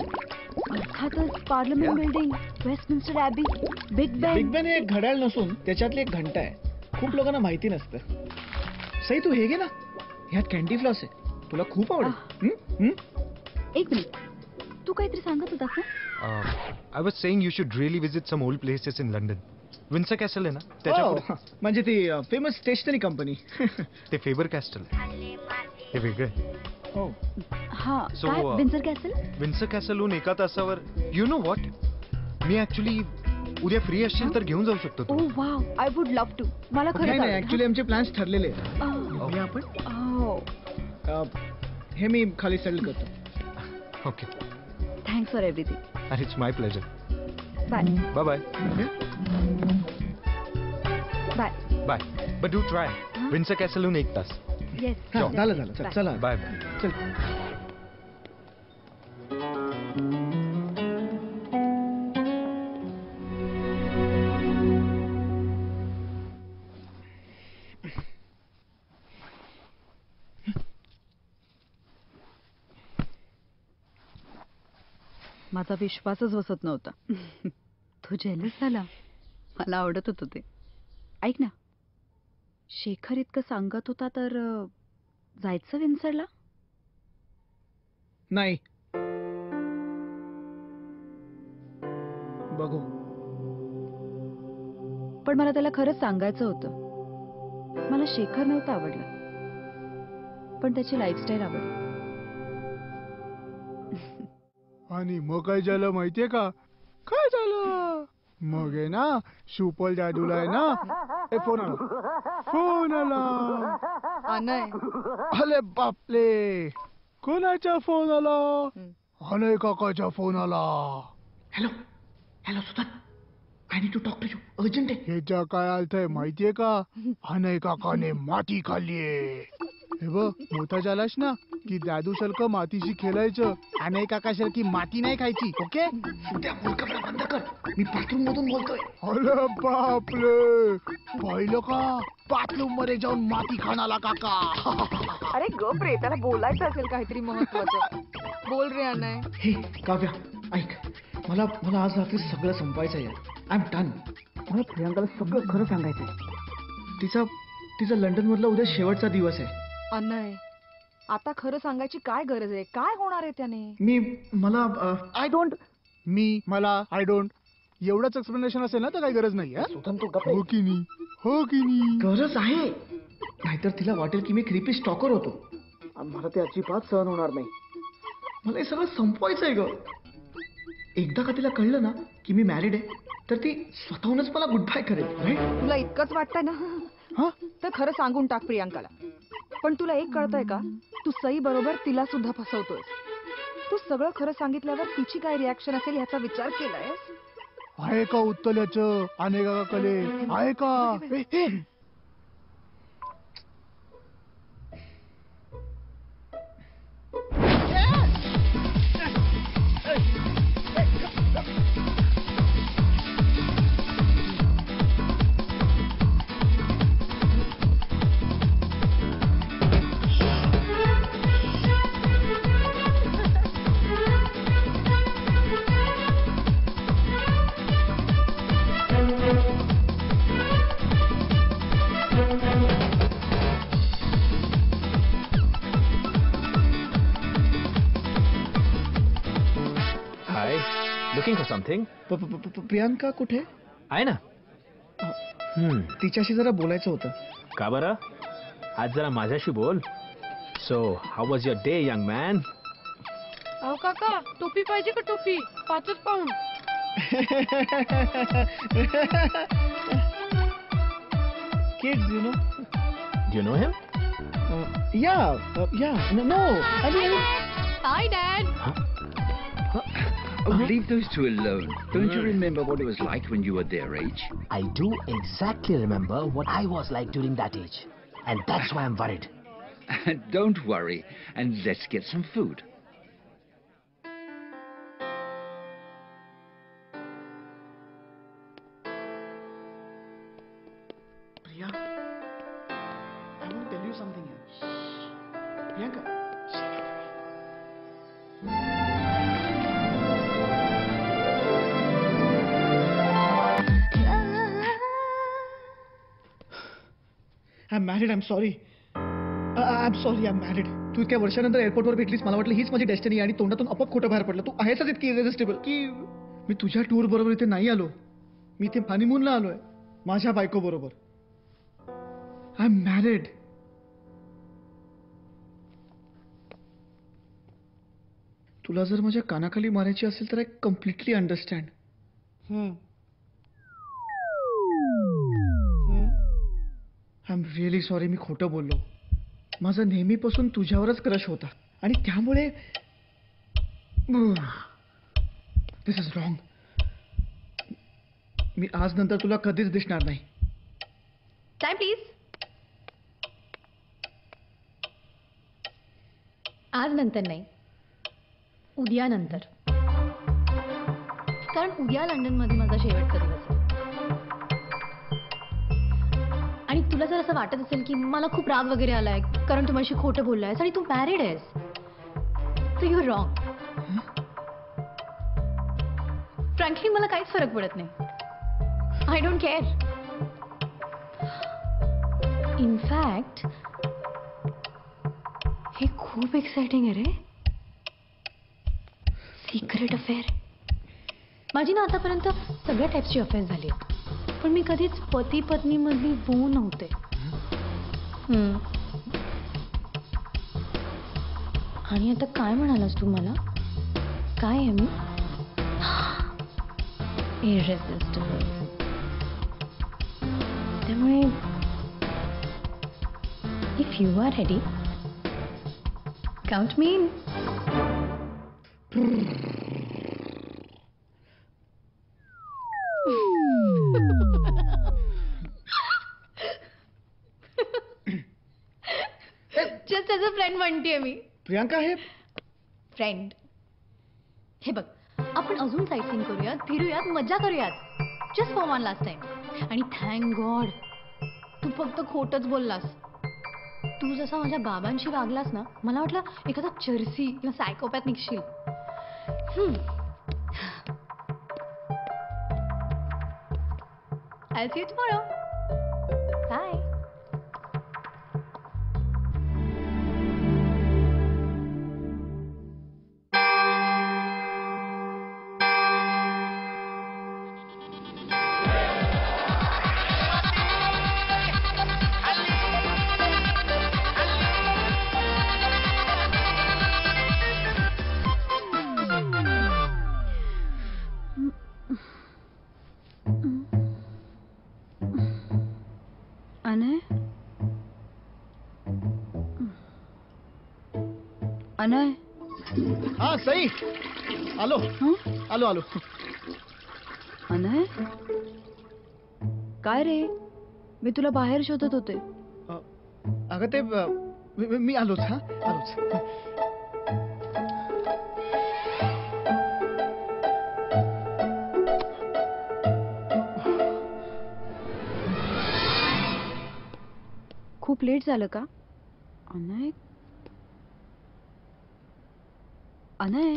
अर्थातच parliament building, Westminster Abbey, big big Ben. Ben हे एक घड्याळ नसून त्याच्यातली एक घंटा आहे. खूप लोकांना माहिती नसतं. सई, तू हे घे ना, ह्यात कॅन्डी फ्लॉस आहे. तुला खूप आवडेल. एक मिनिट, तू काहीतरी सांगत होतास ना? I was saying you should really visit some old places in London. Windsor castle आहे ना त्याच्या पुढे? म्हणजे ती फेमस स्टेशनरी कंपनी. ते फेबर कॅस्टल हे वेगळं. हो. हा, So, काय विंझर कॅसल? विन्सर कॅसलहून एका तासावर. यू नो व्हॉट, मी ऍक्च्युली उद्या फ्री असशील तर घेऊन जाऊ शकतो ओ तू. Wow, I would love to. मला नाही खरंच नाही, आवडेल. ऍक्च्युली आमचे प्लॅन्स ठरलेले आहेत. Oh. उद्या आपण Oh, हे मी खाली सेटल करतो. ओके. Thanks for everything. अरे it's my pleasure. Bye bye bye. Bye. Bye. But do try. Windsor कॅसलहून 1 तास. येस. हा, झालं चल, चला बाय बाय. चल. माझा विश्वासच बसत नव्हता. तो जेलस झाला. मला आवडत होतं ते. ऐक ना, शेखर इतकं सांगत होता तर जायचं विन्सरला? नाही, बघू. पण मला त्याला खरंच सांगायचं होतं. मला शेखर नव्हतं आवडलं, पण त्याची लाईफस्टाईल आवडली. आणि मग काय झालं माहितीये का? काय झालं मग आहे ना, सुपर जादूला आहे ना, फोन आला. अनय, अरे बापले, कोणाचा फोन आला? अनय काकाचा फोन आला. Hello Sudhan, I need to talk to you, urgent आहे. ह्याच्या काय अर्थ आहे माहितीये का? अनय काकाने माती खाल्लीये. हे बघ, मोठा झालास ना की दादू सारखं मातीशी खेळायचं. अनय काका सारखी माती नाही खायची. ओके? उद्या मूर्खपणा बंद कर, मी बाथरूम मधून बोलतोय. अरे बापले, पाहिलं का? बाथरूम मध्ये जाऊन माती खाणाला काका. अरे गप रे, त्याला बोलायचं असेल काहीतरी महत्वाचं. बोल रे अनय. हे काव्या, ऐक, मला आज रात्री सगळं संपवायचं आहे. I am done. मला प्रियांकाला सगळं खरं सांगायचंय. तिचा लंडन मधला उद्या शेवटचा दिवस आहे. अनय, आता खरं सांगायची काय गरज आहे? काय होणार आहे त्याने? I don't. आय डोंट एवढंच एक्सप्लेनेशन असेल ना तर काही गरज नाही. सुधन तू गप्प. हो की नाही? गरज आहे, नाहीतर तिला वाटेल की मी क्रिपी स्टॉकर होतो. मला ते अजिबात सहन होणार नाही. मला हे सगळं संपवायचंय ग. एकदा का तिला कळलं ना की मी मॅरिड आहे तर ती स्वतःहूनच मला गुड बाय करेल. राईट? तुला इतकंच वाटतंय ना तर खरं सांगून टाक प्रियांकाला. पण तुला एक कळतंय का? तू सई बरोबर तिला सुद्धा फसवतोय. तू सगळं खरं सांगितल्यावर तिची काय रिॲक्शन असेल ह्याचा विचार केलाय? आहे का उत्तल्याचं? अनेक कले आहे का? Looking for something? प्रियांका कुठे आहे ना. तिच्याशी जरा बोलायचं होतं. का बरं? आज जरा माझ्याशी बोल. So, how was your day, young man? अहो काका, टोपी पाहिजे का? टोपी 5 pound. Kids, you know. Do you know him? Yeah. No. I mean, Hi, Dad. Oh, leave those two alone. Don't you remember what it was like when you were their age? I do exactly remember what I was like during that age. And that's why I'm worried. Don't worry, and let's get some food. Priya, I want to tell you something here. Shh. Priyanka. I'm married. I'm sorry. I'm sorry. I'm married. तू इतक्या वर्षानंतर एअरपोर्टवर भेटलीस, मला वाटलं हीच माझी destiny आणि तोंडातून आपोआप खोटं बाहेर पडलं. तू आहेसच इतकी इरेजिस्टेबल की मी तुझ्या टूर बरोबर इथे नाही आलो. मी इथे हनीमूनला आलोय माझ्या बायको बरोबर. I am married. तुला जर माझ्या कानाखाली मारायची असेल तर I completely understand. I am really sorry. मी खोटं बोललो. माझा नेहमीपासून तुझ्यावरच क्रश होता आणि त्यामुळे दिस इज रॉंग. मी आज नंतर तुला कधीच दिसणार नाही. Time please. आज नंतर नाही, उद्या नंतर. कारण उद्या लंडनमध्ये माझा शेवटचा दिवस आहे. आणि तुला जर असं वाटत असेल की मला खूप राग वगैरे आलाय कारण तू माझ्याशी खोटं बोललायस आणि तू मॅरिड आहेस, तर यू आर रॉंग. फ्रँकली मला काहीच फरक पडत नाही. I don't care. इनफॅक्ट हे खूप एक्साइटिंग आहे रे. Secret affair. माझी ना आतापर्यंत सगळ्या टाईप्सची अफेअर झाली, पण मी कधीच पती पत्नी मधली होऊ नव्हते. आणि आता काय म्हणालास तू मला? काय आहे मी? इरेसिस्टिबल. त्यामुळे if you are ready, count me in. Just as a friend म्हणतेय मी. प्रियांका हे फ्रेंड. हे बघ, आपण अजून साईटसीइंग करूयात, फिरूयात, मजा करूयात. Just for one last time. आणि थँक गॉड तू फक्त खोटंच बोललास. तू जसा माझ्या बाबांशी वागलास ना, मला वाटलं एखादा चर्सी किंवा psychopath निघशील. I'll see you tomorrow. Bye. Anay. Anay. हा सई. आलो. आलो आलो. अनय, काय रे? मी तुला बाहेर शोधत होते. अगं ते मी आलोच. हा आलोच. खूप लेट झालं का? अनय. अनय.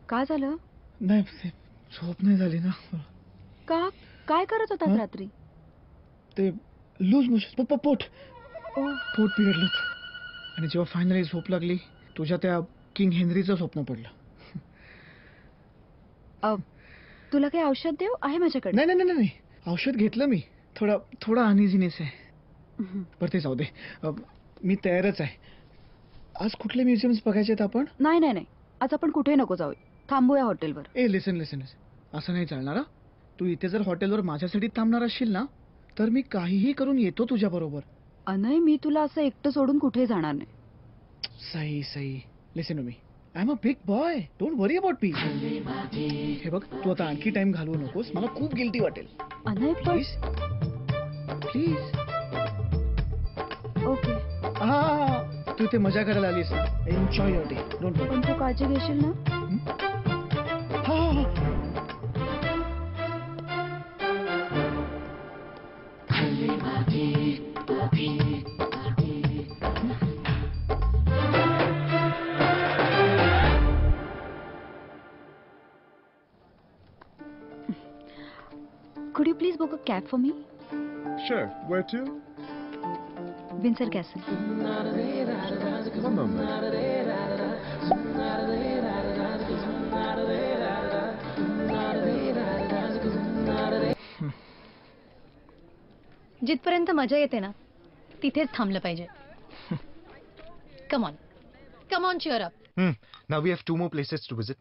काय झालं? नाही झोप नाही झाली ना. का? काय करत होतास रात्री? ते लूज मोशन. पोट बिघडलं होतं. आणि जेव्हा फायनली झोप लागली, तुझ्या त्या किंग हेनरीचं स्वप्न पडलं. तुला काही औषध देऊ? आहे माझ्याकडे. नाही नाही नाही, औषध घेतलं मी. थोडा अनइझीनेस आहे. बरं ते जाऊ दे. मी तयारच आहे. आज कुठले म्युझियम्स बघायचे आहेत आपण? नाही नाही नाही, आज आपण कुठे नको जाऊ. थांबूया हॉटेलवर. लिसन असं नाही चालणार. तू इथे जर हॉटेलवर माझ्यासाठी थांबणार असशील ना, तर मी काहीही करून येतो तुझ्या बरोबर. अनय, मी तुला असं एकटं सोडून कुठे जाणार नाही. Sai listen to me. I am a big boy. Don't worry about me. हे बघ, तू आता आणखी टाइम घालवू नकोस. मला खूप गिल्टी वाटेल. अनय प्लीज. ओके. हा, तू इथे मजा करायला आलीस. Enjoy your day. डोंट वरी. पण तू काळजी घेशील ना? Could you please book a cab for me? Sure. Where to? Windsor castle. One moment. जिथपर्यंत मजा येते ना तिथेच थांबलं पाहिजे. Come on cheer up. Now we have 2 more places to visit.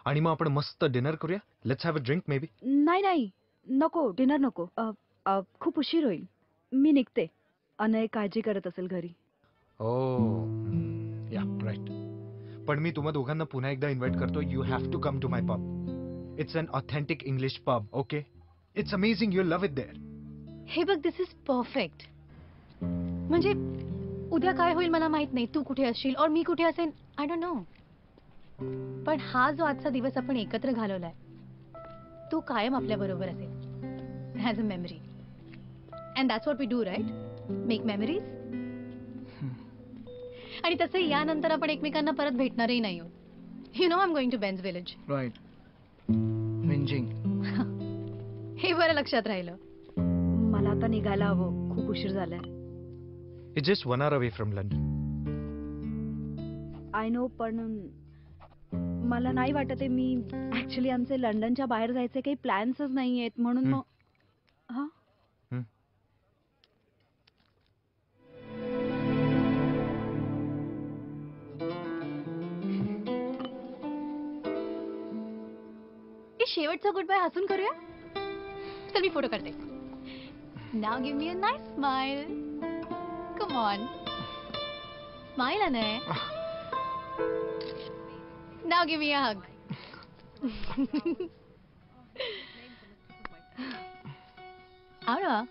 आणि मग आपण मस्त डिनर करूया. Let's have a drink maybe. नाही नको, डिनर नको. खूप उशीर होईल. मी निघते. अनय काळजी करत असेल घरी. या राईट. पण मी तुम्हा दोघांना पुन्हा एकदा इन्व्हाइट करतो. You have to come to my pub. It's an authentic English pub. Okay, it's amazing. You love it there. हे बघ, दिस इज परफेक्ट. म्हणजे उद्या काय होईल मला माहित नाही. तू कुठे असशील और मी कुठे असेन, आय डोंट नो. पण हा जो आजचा दिवस आपण एकत्र घालवलाय तो कायम आपल्या बरोबर असेल as a memory. And that's what we do, right? Make memories. आणि तसं यानंतर आपण एकमेकांना परत भेटणारही नाही आहोत. You know, I am going to Ben's village. Right. विंजिंग. हे बरं लक्षात राहिलं. मला आता निघायला हवं. खूप उशीर झालाय. It's just 1 hour away from London. I know, पण मला नाही वाटत आहे. मी ऍक्च्युली आमचे लंडनच्या बाहेर जायचे काही प्लॅन्सच नाही आहेत म्हणून मग. हा, शेवटचा गुड बाय हसून करूया. चल मी फोटो काढते. Now give me a nice smile. Come on, smile. Anay, now give me a hug. आओ ना.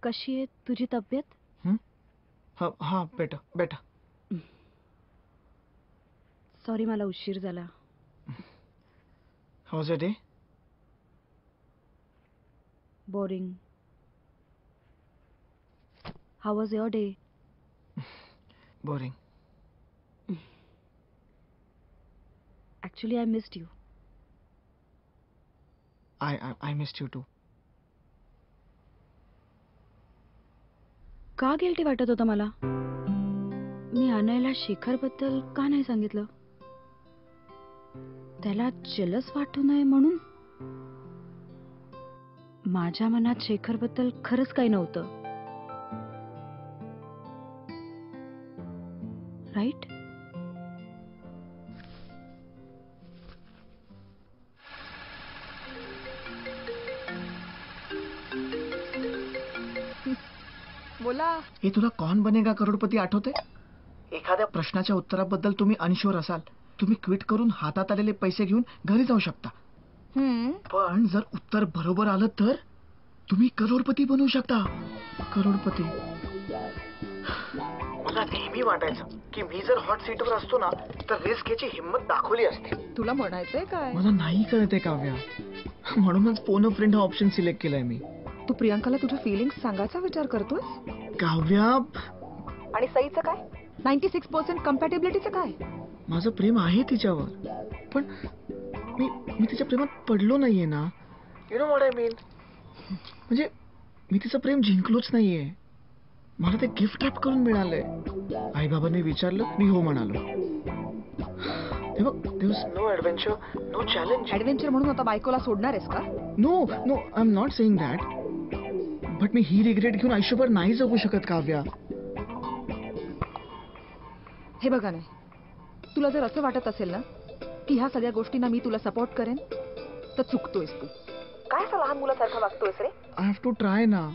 कशी आहे तुझी तब्येत? हा, बेटा. सॉरी, मला उशीर झाला. हाऊ वाज युअर डे? बोरिंग. हाऊ वाज your day? Boring. Actually I missed you. I missed you too. का गिल्टी वाटत होतं मला? मी अनयला शेखरबद्दल का नाही सांगितलं? त्याला जेलस वाटू नये म्हणून? माझ्या मनात शेखरबद्दल खरंच काही नव्हतं, राईट? बोला. हे तुला कौन बनेगा करोडपती आठवते? एखाद्या प्रश्नाच्या उत्तराबद्दल तुम्ही अनशुअर असाल, तुम्ही क्विट करून हातात आलेले पैसे घेऊन घरी जाऊ शकता. पण जर उत्तर बरोबर आलं तर तुम्ही करोडपती बनवू शकता. करोडपती. मला नेहमी वाटायचं की मी जर हॉट सीटवर असतो ना तर रिस्क घ्यायची हिंमत दाखवली असते. तुला म्हणायचंय काय? मला नाही कळत आहे काव्या, म्हणूनच फोन अ फ्रेंड हा ऑप्शन सिलेक्ट केलाय मी. तू प्रियांकाला तुझ्या फिलिंग्स सांगायचा विचार करतोय? काव्या, आणि सईचं काय? 96% कम्पॅटेबिलिटीचं काय? माझं प्रेम आहे तिच्यावर, पण मी तिच्या प्रेमात पडलो नाहीये ना. यु नो व्हॉट आय मीन. म्हणजे मी तिचं प्रेम जिंकलोच नाहीये. मला ते गिफ्ट रॅप करून मिळालंय. आई बाबांनी विचारलं, मी हो म्हणालो. हे बघ, no adventure, no challenge. Adventure म्हणून आता बायकोला सोडणार आहेस का? No no, I am not saying that. But मी ही रिग्रेट घेऊन आयुष्यभर नाही जगू शकत काव्या. हे बघा नाही, तुला जर असं वाटत असेल ना की ह्या सगळ्या गोष्टींना मी तुला सपोर्ट करेन, तर चुकतोयस तू. काय असं लहान मुलासारखं वागतोयस रे? आय हॅव टू ट्राय ना.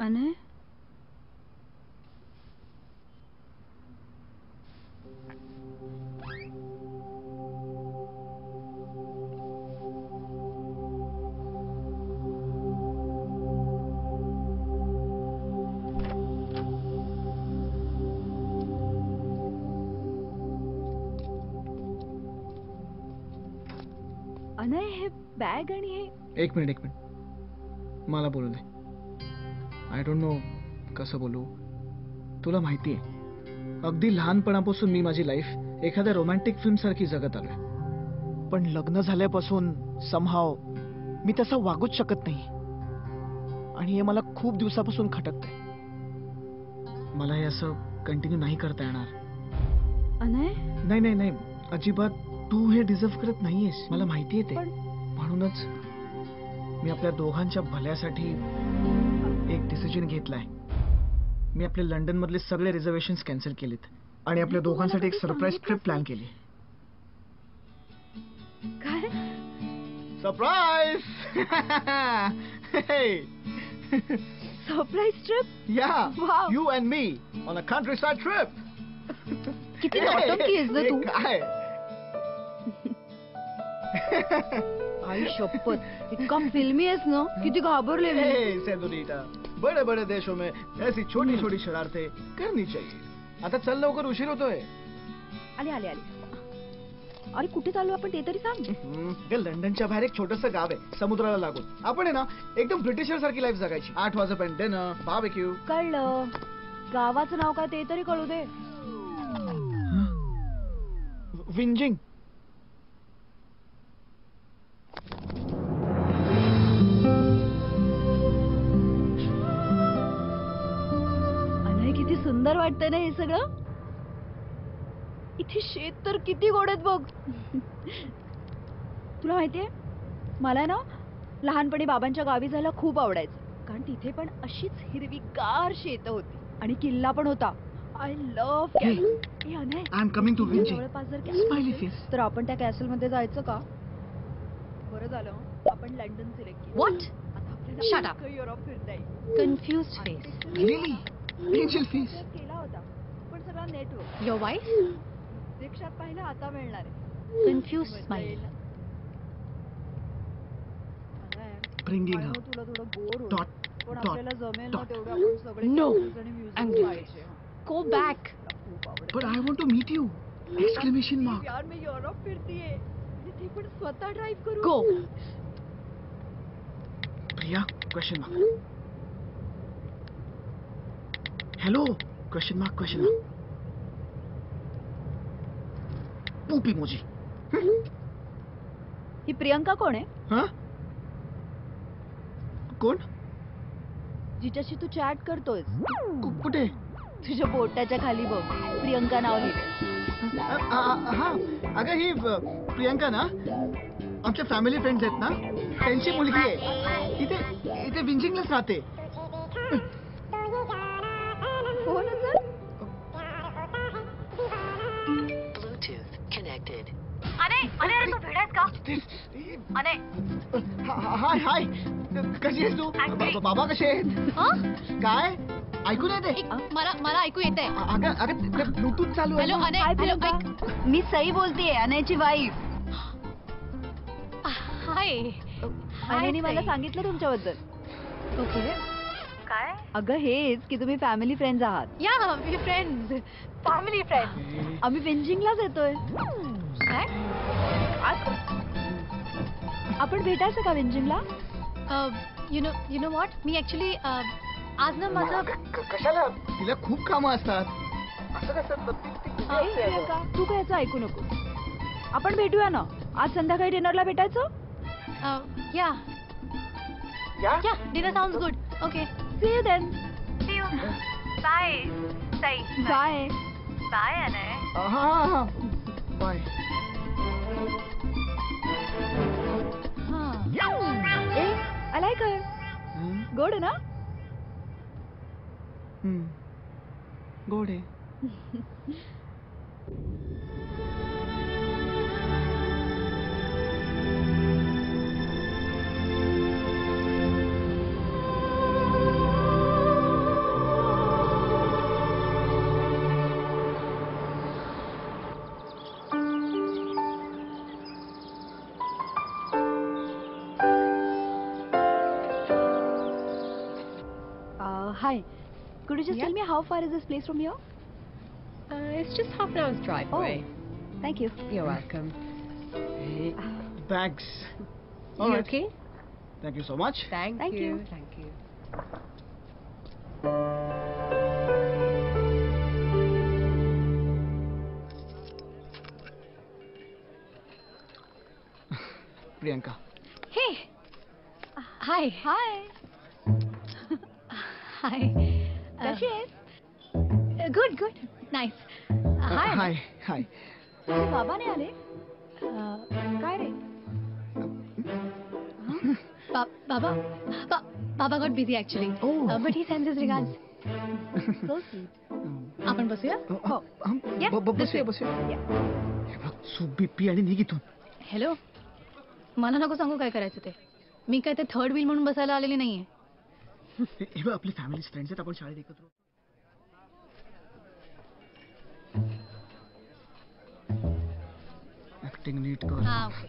अनय, अनय, हे बॅग आणि हे. एक मिनिट, मला बोलू दे. आय डोंट नो कसं बोलू. तुला माहितीये, अगदी लहानपणापासून मी माझी लाईफ एखाद्या रोमॅन्टिक फिल्म सारखी जगत आलोय. पण लग्न झाल्यापासून समहाव मी तसं वागूच शकत नाही. आणि हे मला खूप दिवसापासून खटकतंय. मला हे असं कंटिन्यू नाही करता येणार. अनय, नाही नाही नाही, अजिबात. तू हे डिझर्व करत नाहीयेस, मला माहितीये ते. म्हणूनच मी आपल्या दोघांच्या भल्यासाठी एक डिसिजन घेतलाय. मी आपले लंडन मधले सगळे रिझर्वेशन्स कॅन्सल केलेत आणि आपल्या दोघांसाठी एक सरप्राईज ट्रिप प्लॅन केली. काय? सरप्राईज. Surprise trip? या, Wow. You and me on a country side trip. किती नौटंकी आहेस ना तू. काय? आई शपथ, इतका फिल्मी आहेस ना, किती घाबरले मी. सेनोरिटा, बड़े बड़े देशों में ऐसी छोटी छोटी शरारतें करनी चाहिए. आता चल, लवकर उशीर होतोय. आले आले आले. अरे कुठे चालू आपण ते तरी सांग. लंडनच्या बाहेर एक छोटंसं गाव आहे, समुद्राला लागून. आपण आहे ना एकदम ब्रिटिशर सारखी लाईफ जगायची. 8 वाजेपर्यंत डिनर, बार्बेक्यू. कळलं. गावाचं नाव काय ते तरी कळू दे. विंजिंग. अनय, किती सुंदर वाटतंय ना हे सगळं. इथे शेत तर किती गोड आहेत बघ. तुला माहितीये, मला ना लहानपणी बाबांच्या गावी जायला खूप आवडायचं. कारण तिथे पण अशीच हिरवीगार शेत होती आणि किल्ला पण होता. I love castle. I am coming to विंजिंग. जवळपास जर स्माइली फेस. तर आपण त्या कॅसल मध्ये जायचं का? बरं झालं आपण लंडन सिलेक्ट केलं. What? Shut up. युरोप फिरता येईल. Confused face. Really? Angel face. केला होता पण सगळा नेटवर्क. Your wife? रिक्षात पाहिलं आता मिळणार आहे. Confused smile. Bringing her. तुला थोडं बोर होईल. Dot, पण dot, आपल्याला जमेल ना dot. तेवढं आपण सगळे No. couples आणि music Angry. पाहायचे. Go back. खूप आवडतं. But I want to meet you. Exclamation mark. यार मी युरोप फिरतीये आणि ते पण स्वतः ड्राईव्ह करू. Go. Priya? Question mark. Hello? Question mark, question mark. Poop emoji. ही प्रियंका कोण आहे? हा? कोण? जिच्याशी तू चॅट करतोय. कुठे? तुझ्या बोटाच्या खाली बघ, प्रियंका नाव लिहिलंय. हा, अगं ही प्रियंका ना आमच्या फॅमिली फ्रेंड्स आहेत ना, त्यांची मुलगी आहे. इथे विंजिंगलाच राहते. फोन उचल. अरे तू भिडायस का? अरे हाय हाय, कशी आहेस तू? बाबा कसे आहेत? काय ऐकून येते? मला ऐकू येते. अगं ब्लूटूथ चालू आहे. हॅलो अनय. हॅलो ऐक. मी सई बोलतेय, अनयची वाईफ. हाय. अनयने मला सांगितलं तुमच्याबद्दल. ओके. काय? अगं हेच की तुम्ही फॅमिली फ्रेंड्स आहात. या वी फ्रेंड्स, फॅमिली फ्रेंड्स. आम्ही विंजिंगलाच येतोय. काय? आपण भेटायचं का विंजिंगला? यु नो व्हॉट, मी ऍक्च्युली आज ना माझं कशाला? तिला खूप कामं असतात. असं कसं? तू काय याचं ऐकू नको. आपण भेटूया ना आज संध्याकाळी डिनरला भेटायचं. Yeah dinner sounds good. Okay, see you then. See you. Bye Sai. Bye bye Anay. हा bye. I like her. Good ना? गोड आहे. Hi. Could you just tell me how far is this place from here? It's just half an hour's drive away. Thank you. You're welcome. Thanks. You okay? Thank you so much. Thank you. Thank you. Priyanka. हे हाय. Hi. Hi. कशी आहेस? Good good nice. Hi. Hi hi. तुझे बाबा नाही आले? काय रे? बाबा got busy actually, but he sends his regards. So sweet. आपण बसूया. बसूया बसूया. हे बघ, सूप बी पी आणि निघ इथून. हॅलो, मला नको सांगू काय करायचं ते. मी काय ते थर्ड व्हील म्हणून बसायला आलेली नाहीये. हे बघ, आपले फॅमिली फ्रेंड्स आहेत, आपण शाळेत एकत्र. ऍक्टिंग नीट कर. हा okay.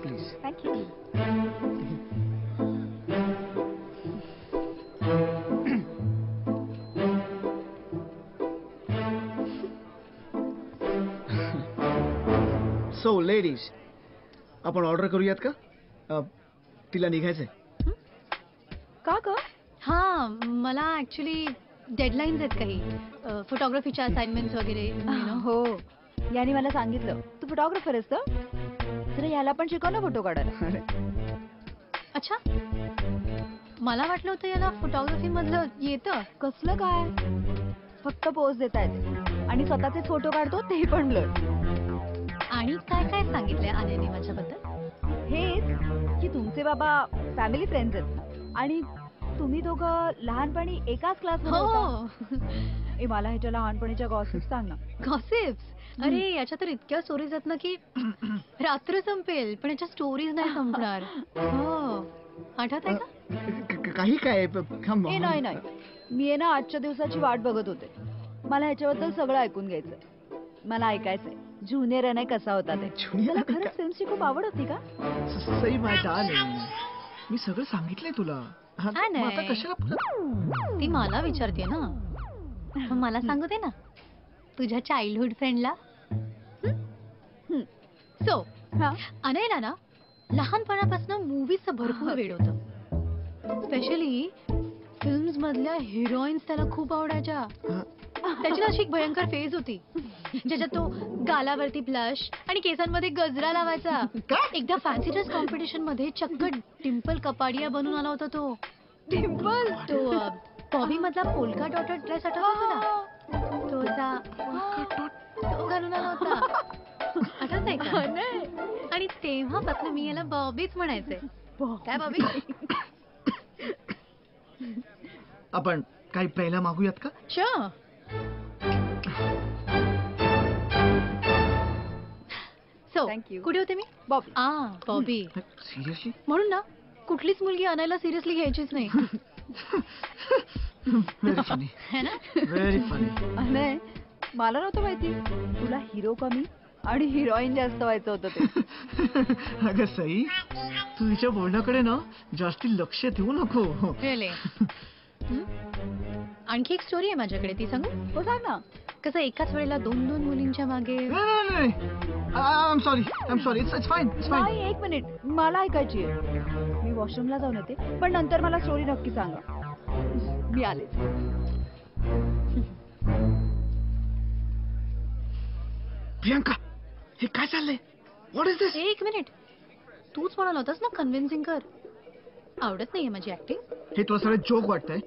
Please. Thank you. So ladies, आपण ऑर्डर करूयात का? तिला निघायचंय. का ग? हा मला ऍक्च्युली डेडलाईन्स आहेत काही फोटोग्राफीच्या असाइनमेंट्स वगैरे. हो, याने मला सांगितलं तू फोटोग्राफर आहेस तर जरा याला पण शिकव ना फोटो काढायला. अच्छा, मला वाटलं होतं याला फोटोग्राफी मधलं येतं. कसलं काय? फक्त पोज देता येते आणि स्वतःचे फोटो काढतो ते पण ब्लर. आणि काय काय सांगितलंय आर्याने माझ्याबद्दल? हेच की तुमचे बाबा फॅमिली फ्रेंड्स आहेत आणि तुम्ही दोघं लहानपणी एकाच क्लासमध्ये होता. मला ह्याच्या लहानपणीच्या गॉसिप्स सांग ना. गॉसिप्स? अरे याच्या तर इतक्या स्टोरीज आहेत ना की रात्र संपेल पण याच्या स्टोरीज नाही संपणार. हो, आठवत आहे का? काही काय? नाही नाही, मी ना आजच्या दिवसाची वाट बघत होते. मला ह्याच्याबद्दल सगळं ऐकून घ्यायचंय. मला ऐकायचंय ज्युनियर अनय कसा होता ते. त्याला खरंच फिल्मची खूप आवड होती का? सई माय डार्लिंग, मी सगळं सांगितलंय तुला. आता कशाला ती मला विचारते ना, मला सांगू दे ना तुझ्या चाइल्डहुड फ्रेंडला. सो अनयला ना लहानपणापासून मूवीजचं भरपूर वेड होतं. स्पेशली फिल्म्स मधल्या हिरोईन्स त्याला खूप आवडायच्या. त्याची अशी एक भयंकर फेज होती ज्याच्यात तो गालावरती ब्लश आणि केसांमध्ये गजरा लावायचा. एकदा फॅन्सी ड्रेस कॉम्पिटिशन मध्ये चक्क डिम्पल कपाडिया बनून आला होता तो. डिम्पल तो बॉबी मधला पोल्का डॉटेड ड्रेस आठवतो ना, तो तो घालून आला होता. आठवत नाही का? आणि तेव्हापासून मी याला बॉबीच म्हणायचे. काय बॉबी? आपण काही प्यायला मागूयात का? श्योर. सो कुठे होते मी? बॉबी. बॉबी. सिरियसली? म्हणून ना कुठलीच मुलगी अनायला सिरियसली घ्यायचीच नाही. Very funny. है ना? Very funny. अनय, मला नव्हतं माहिती तुला हिरो कमी आणि हिरोईन जास्त व्हायचं होतं ते. अगं सई, तू हिच्या बोलण्याकडे ना जास्ती लक्ष देऊ नको. Really? आणखी एक स्टोरी आहे माझ्याकडे, ती सांगू? हो सांग ना. कसं एकाच वेळेला 2 मुलींच्या मागे. नाही I am sorry it's fine. नाही, एक मिनिट, मला ऐकायची आहे. मी वॉशरूमला जाऊन येते, पण नंतर मला स्टोरी नक्की सांगा. मी आलेच. प्रियंका, हे काय चाललंय? व्हॉट इज दिस? एक मिनिट, तूच म्हणाला होतास ना कन्व्हिन्सिंग कर. आवडत नाहीये माझी ऍक्टिंग. हे तुला सगळं जोक वाटतंय?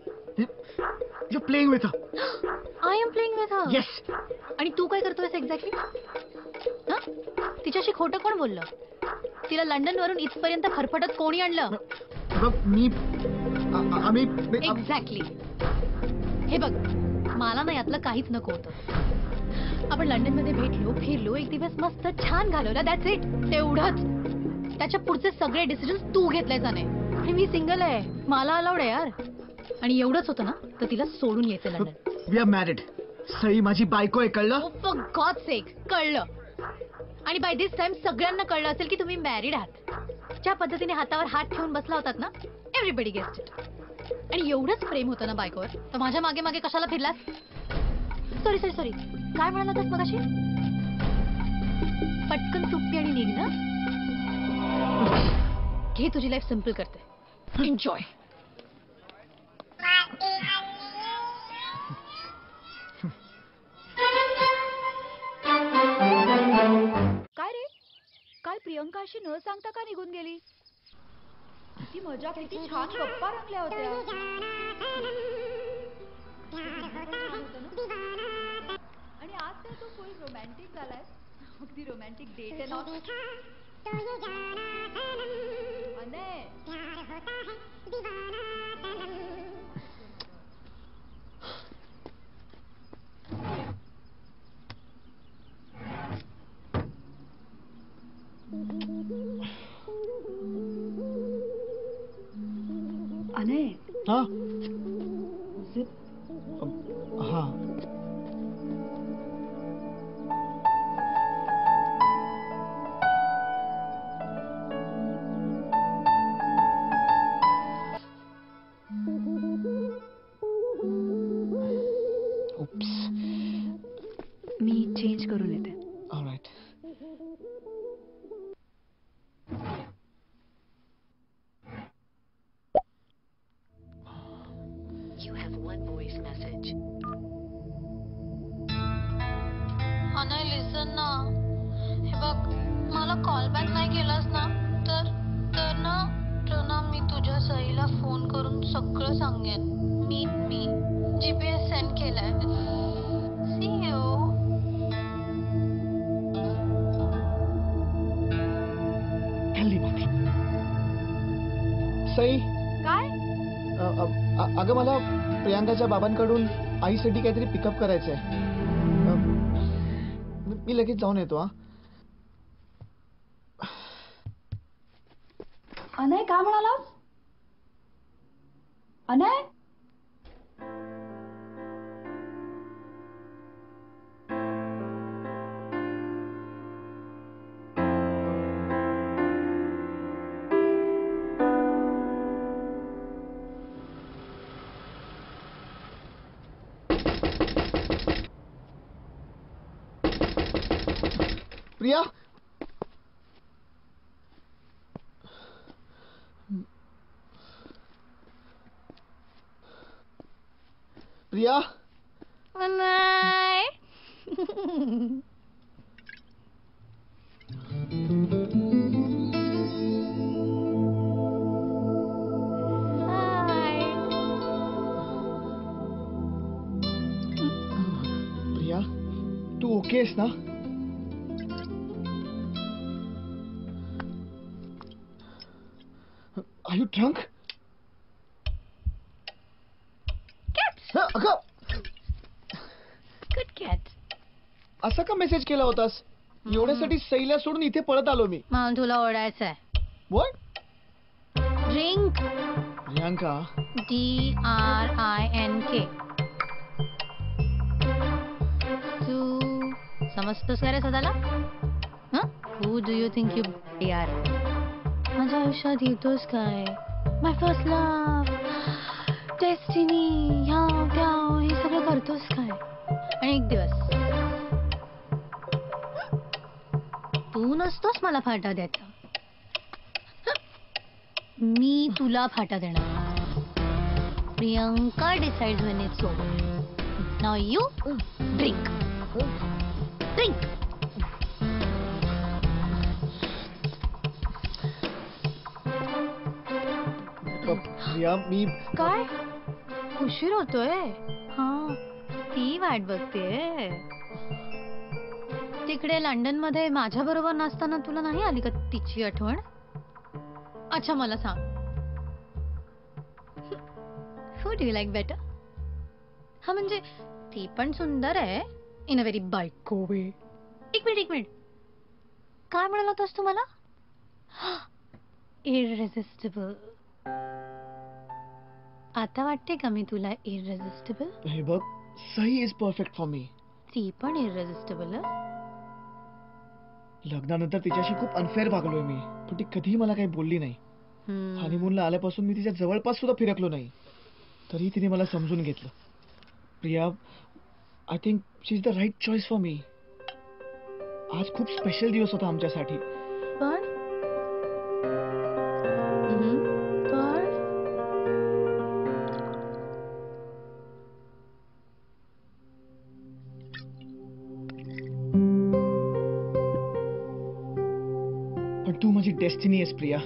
You playing with her. I am playing with her. Yes. आणि तू काय करतोयस एक्झॅक्टली? तिच्याशी खोटं कोण बोललं? तिला लंडन वरून इथपर्यंत फरफटत कोणी आणलं? बघ मी आम्ही एक्झॅक्टली. हे बघ, मला ना यातलं काहीच नको होतं. आपण लंडन मध्ये भेटलो, फिरलो, एक दिवस मस्त छान घालवला, दॅट्स इट, तेवढंच. त्याच्या पुढचे सगळे डिसिजन तू घेतले जाणे. आणि मी सिंगल आहे, मला अलाउड आहे यार. आणि एवढंच होतं ना तर तिला सोडून यायचं London. We are married. Sai माझी बायको आहे, कळलं? फॉर गॉड सेक, कळलं. आणि बाय दिस टाइम सगळ्यांना कळलं असेल की तुम्ही मॅरिड आहात. ज्या पद्धतीने हातावर हात ठेवून बसला होतात ना, एव्हरीबडी गेस्ट इट. आणि एवढंच प्रेम होतं ना बायकोवर, तर माझ्या मागे मागे कशाला फिरलास? सॉरी, काय म्हणाला होतास मगाशी? पटकन सुट्टी आणि निघ ना. घे, तुझी लाईफ सिम्पल करते. एन्जॉय. काय रे, काल प्रियंका अशी न सांगता का निघून गेली? किती मजा, किती छान गप्पा रंगल्या होत्या. आणि आज तर तू फुल रोमॅन्टिक झालाय. अगदी रोमॅन्टिक डेट आहे ना. अनय, हा हा मी चेंज करून येते. Alright. You have one voice message. Anay, listen ना. हे बघ, मला कॉल बॅक नाही केलास ना तर ना मी तुझ्या सईला फोन करून सगळं सांगेन. मी GPS सेंड केलाय. See you. सई, काय? अगं मला प्रियांकाच्या बाबांकडून आईसाठी काहीतरी पिकअप करायचंय. मी लगेच जाऊन येतो. हा अनय, काय म्हणालास? अनय, प्रिया, प्रिया. अनय. प्रिया, तू ओके आहेस ना? Are you drunk? अगं, गुड कॅट. असा का मेसेज केला होतास? एवढ्यासाठी सईला सोडून इथे पळत आलो मी. मला तुला ओढायचंय. What? ड्रिंक. प्रियांका. DRINK. तू समजतोस का रे सदाला? Who do you think you are? माझ्या आयुष्यात येतोस काय? My first love, destiny, ह्या त्या हे सगळं करतोस काय? आणि एक दिवस तू नसतोस मला फाटा द्यायचा, मी तुला फाटा देणार. Priyanka decides when it's over. Now you drink. Drink. Priya मी काय उशीर होतोय? हा ती वाट बघते. तिकडे लंडन मध्ये माझ्या बरोबर नसताना तुला नाही आली का तिची आठवण? अच्छा मला सांग, who do you like better? हा म्हणजे ती पण सुंदर आहे इन अ व्हेरी बायको वे. एक मिनिट काय म्हणाला होतास तू मला? इररेसिस्टिबल. आता वाटते का मी तुला इररेसिस्टिबल? हे बघ, सही इज परफेक्ट फॉर मी. ती पण इररेसिस्टिबल. लग्नानंतर तिच्याशी खूप अनफेअर वागलोय मी, पण ती कधीही मला काही बोलली नाही. हनीमूनला आल्यापासून मी तिच्या जवळपास सुद्धा फिरकलो नाही, तरी तिने मला समजून घेतलं. Priya, I think she is the right choice for me. आज खूप स्पेशल दिवस होता आमच्यासाठी. पण तू माझी डेस्टिनी आहेस प्रिया.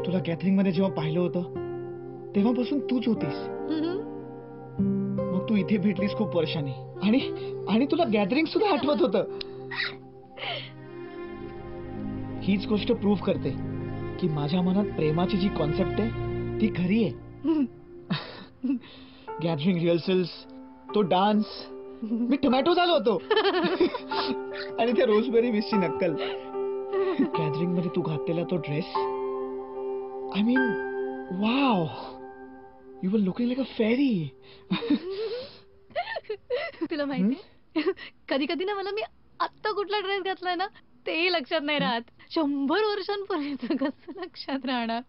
तुला गॅदरिंग मध्ये जेव्हा पाहिलं होतं तेव्हापासून तूच होतीस. मग तू इथे भेटलीस खूप वर्षांनी, आणि तुला गॅदरिंग सुद्धा आठवत होतं. हीच गोष्ट प्रूव्ह करते की माझ्या मनात प्रेमाची जी कॉन्सेप्ट आहे ती खरी आहे. गॅदरिंग रिहर्सल्स, तो डान्स, मी टोमॅटो झालो होतो. आणि त्या रोजबेरी मिसची नक्कल. गॅदरिंग मध्ये तू घातलेला तो dress, I mean wow, you were looking like a fairy. तुला माहिती कधी कधी ना मला मी आत्ता कुठला ड्रेस घातलाय ना तेही लक्षात नाही राहत. 100 वर्षांपूर्वीच कसं लक्षात राहणार?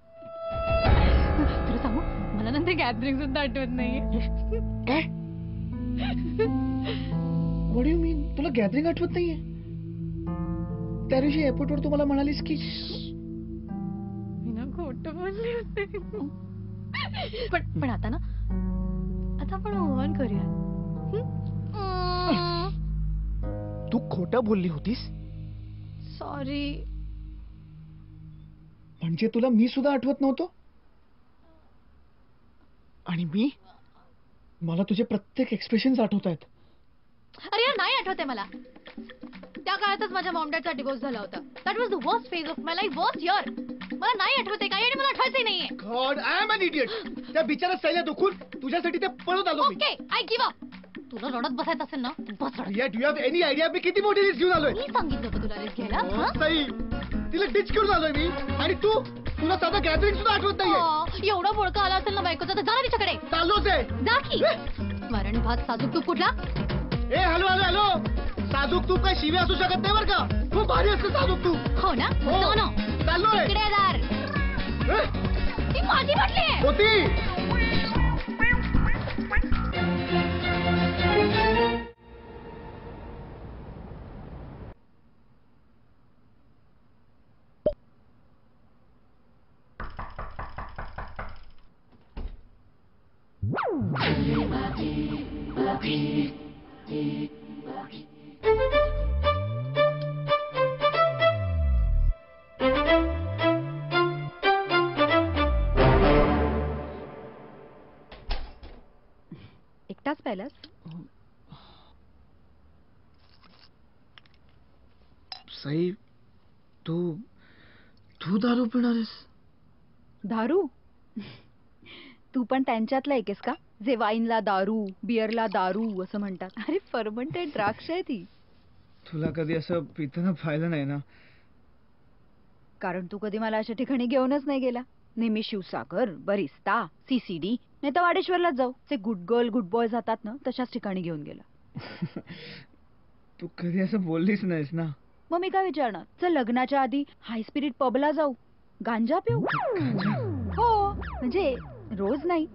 तुला सांगू, मला नंतर गॅदरिंग सुद्धा आठवत नाहीये. काय? व्हॉट डू यू मीन? तुला गॅदरिंग आठवत नाहीये? त्या दिवशी एअरपोर्टवर तू मला म्हणालीस की मी ना खोटं बोलले होते. पण आता आपण ओव्हन करूया. तू खोटं बोलली होतीस? सॉरी. म्हणजे तुला मी सुद्धा आठवत नव्हतो? आणि मला तुझे प्रत्येक एक्सप्रेशन्स आठवत आहेत. अरे यार नाही आठवते मला. त्या काळातच माझ्या मॉम डॅडचा डिवोर्स झाला होता. That was the worst phase of my life. Worst year. मला नाही आठवते काही, आणि मला आठवायचंही नाहीये. God, I am an idiot. त्या बिचारा सैल्या दुखून तुझ्यासाठी ते पळत आलो. Okay, I give up. तुला रडत बसायचं असेल ना बस रडत. Do you have any idea मी किती मोठी रिस्क घेऊन आलोय? मी सांगितलं होतं तुला रिस्क घ्यायला. सई, तिला डिच करून आलोय मी, आणि तुला साधा गॅदरिंग सुद्धा आठवत नाहीये. एवढा बोळका आला असेल ना बायकोचा तर जा ना तिच्याकडे. चाललोच आहे. जा की. वरण भात साजूक तूप कुठला? ए हॅलो हॅलो हॅलो, साजूक तूप काय शिवी असू शकत नाही बरं का. खूप भारी असते साजूक तूप. हो ना? चाललोय. इकडे दार. ती माझी बाटली आहे. होती. एकटाच प्यायलास? सई, तू दारू पिणारेस? दारू? तू पण त्यांच्यातला एकेस का, जे वाईनला दारू, बिअरला दारू असं म्हणतात? अरे फर्मंटेड द्राक्ष आहे ती. तुला कधी असं पिताना पाहिलं नाही ना? कारण तू कधी मला अशा ठिकाणी घेऊनच नाही गेला. नेहमी शिवसागर, बरिस्ता, CCD, नाही तर वाडेश्वरला जाऊ, जे गुड गर्ल गुड बॉय जातात ना तशाच ठिकाणी घेऊन गेला. तू कधी असं बोललीच नाहीस ना. मग मी काय विचारणार? चल लग्नाच्या आधी हाय स्पिरिट पबला जाऊ, गांजा पिऊ. हो म्हणजे रोज नाही,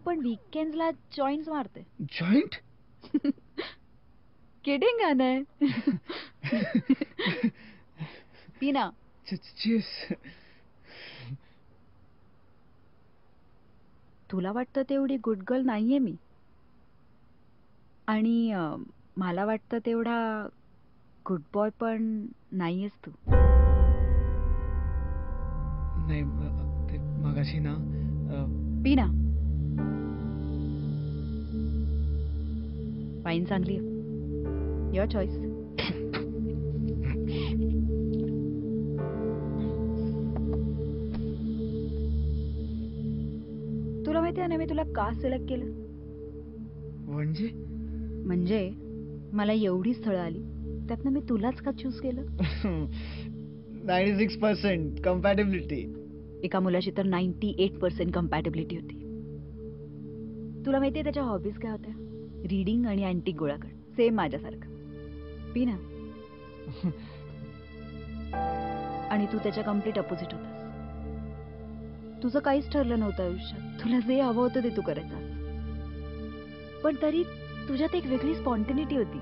पण वीकेंडला जॉईंट्स मारते. जॉईंट? किडिंग आहे. पीना. तुला वाटतं तेवढी गुड गर्ल नाहीये मी, आणि मला वाटतं तेवढा गुड बॉय पण नाहीयेस तू. नाही ते मगाशी ना पीना. वाईन चांगली आहे. Your choice. तुला माहिती आहे ना मी तुला का सिलेक्ट केलं? म्हणजे मला एवढी स्थळं आली, त्यातनं मी तुलाच का चूज केलं? 96% कम्पॅटेबिलिटी. एका मुलाशी तर 98% कम्पॅटेबिलिटी होती. तुला माहितीये त्याच्या हॉबीज काय होत्या? रीडिंग आणि अँटिक गोळा कर. सेम माझ्यासारखं. पी ना. आणि तू त्याच्या कम्प्लीट अपोजिट होतास. तुझं काहीच ठरलं नव्हतं आयुष्यात. तुला जे हवं होतं ते तू करायचास, पण तरी तुझ्यात एक वेगळी स्पॉन्टेनिटी होती.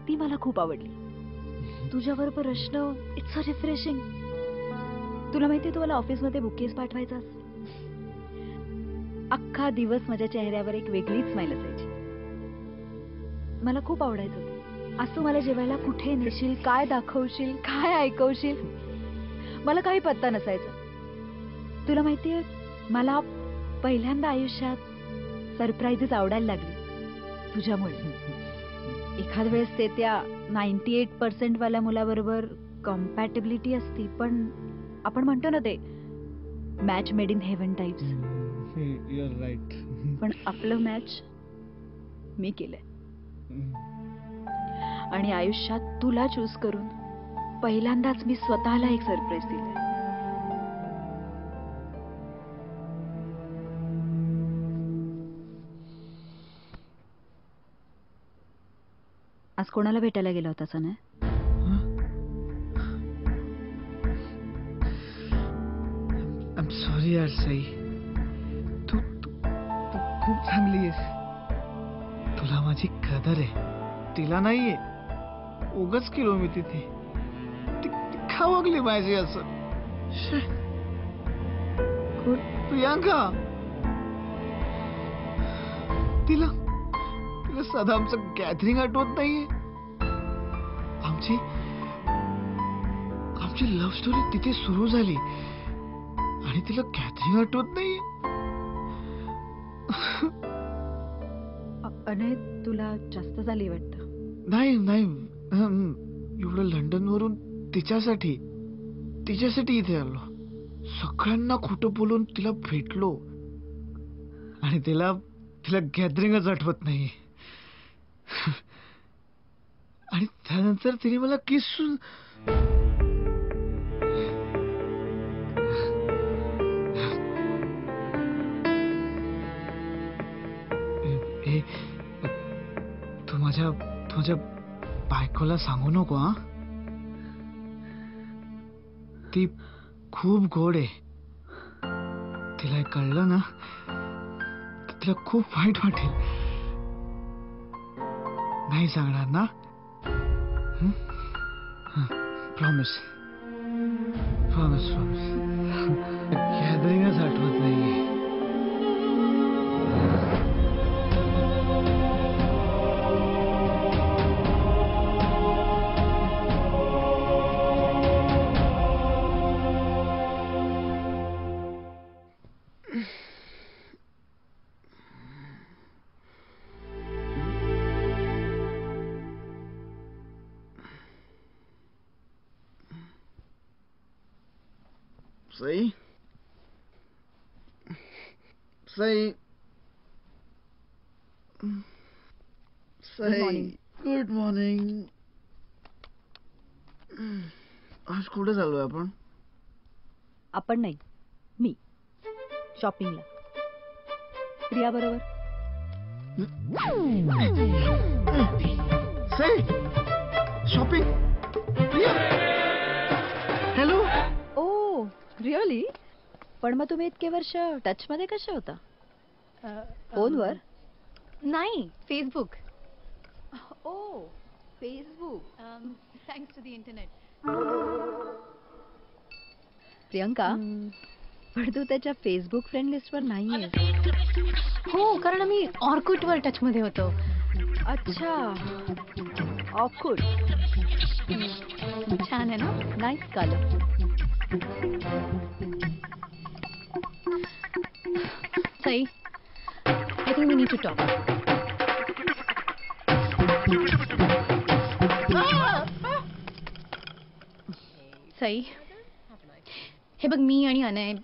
ती मला खूप आवडली. तुझ्याबरोबर असणं इट्स सो रिफ्रेशिंग. तुला माहितीये तू मला ऑफिसमध्ये बुकेज पाठवायचास. अख्खा दिवस माझ्या चेहऱ्यावर एक वेगळीच स्माईल असायची. मला खूप आवडायचं ते. आज तू मला जेवायला कुठे नेशील, काय दाखवशील, काय ऐकवशील, मला काही पत्ता नसायचा. तुला माहितीये मला पहिल्यांदा आयुष्यात सरप्राईजेस आवडायला लागले तुझ्यामुळे. एखाद वेळेस ते त्या 98% वाल्या मुलाबरोबर कम्पॅटेबिलिटी असती, पण आपण म्हणतो ना ते match made in heaven types. You are right. पण आपलं मॅच मी केलंय. आणि आयुष्यात तुला चूज करून पहिल्यांदाच मी स्वतःला एक सरप्राईज दिलंय. आज कोणाला भेटायला गेला होता ना? आय एम सॉरी यार सई. तू तू तू खूप चांगली आहेस. तुला माझी कदर आहे. तिला नाहीये. उगाच केलो मी तिथे. ती का वागली पाहिजे असं? प्रियांका, तिला तिला सदा आमचं गॅदरिंग आठवत नाहीये. आमची आमची लव्ह स्टोरी तिथे सुरू झाली आणि तिला गॅदरिंग आठवत नाहीये. अने तुला जास्त झाली वाटतं. नाही नाही, एवढं लंडन वरून तिच्यासाठी इथे आलो. सगळ्यांना खोटं बोलून तिला भेटलो आणि तिला गॅदरिंगच आठवत नाही. आणि त्यानंतर तिने मला किस. तू माझ्या बायकोला सांगू नको हा. ती खूप गोड आहे. तिला हे कळलं ना तर तिला खूप वाईट वाटेल. नाही सांगणार ना? Promise promise promise. गॅदरिंगच आठवत नाहीये. Sai Sai Sai, good morning. आज कुठे चाललोय आपण? आपण नाही, मी शॉपिंगला. प्रिया बरोबर. सई रिअली? पण मग तुम्ही इतके वर्ष टच मध्ये कसे होता? फोनवर? नाही, Facebook. Oh, Facebook. Thanks to the internet. Priyanka, पण तू त्याच्या फेसबुक फ्रेंड लिस्टवर नाहीये. हो, कारण आम्ही ऑर्कुटवर टच मध्ये होतो. अच्छा, ऑकवर्ड. छान आहे ना? Nice colour. Sai, I think we need to talk. Sai, हे बघ, मी आणि अनय,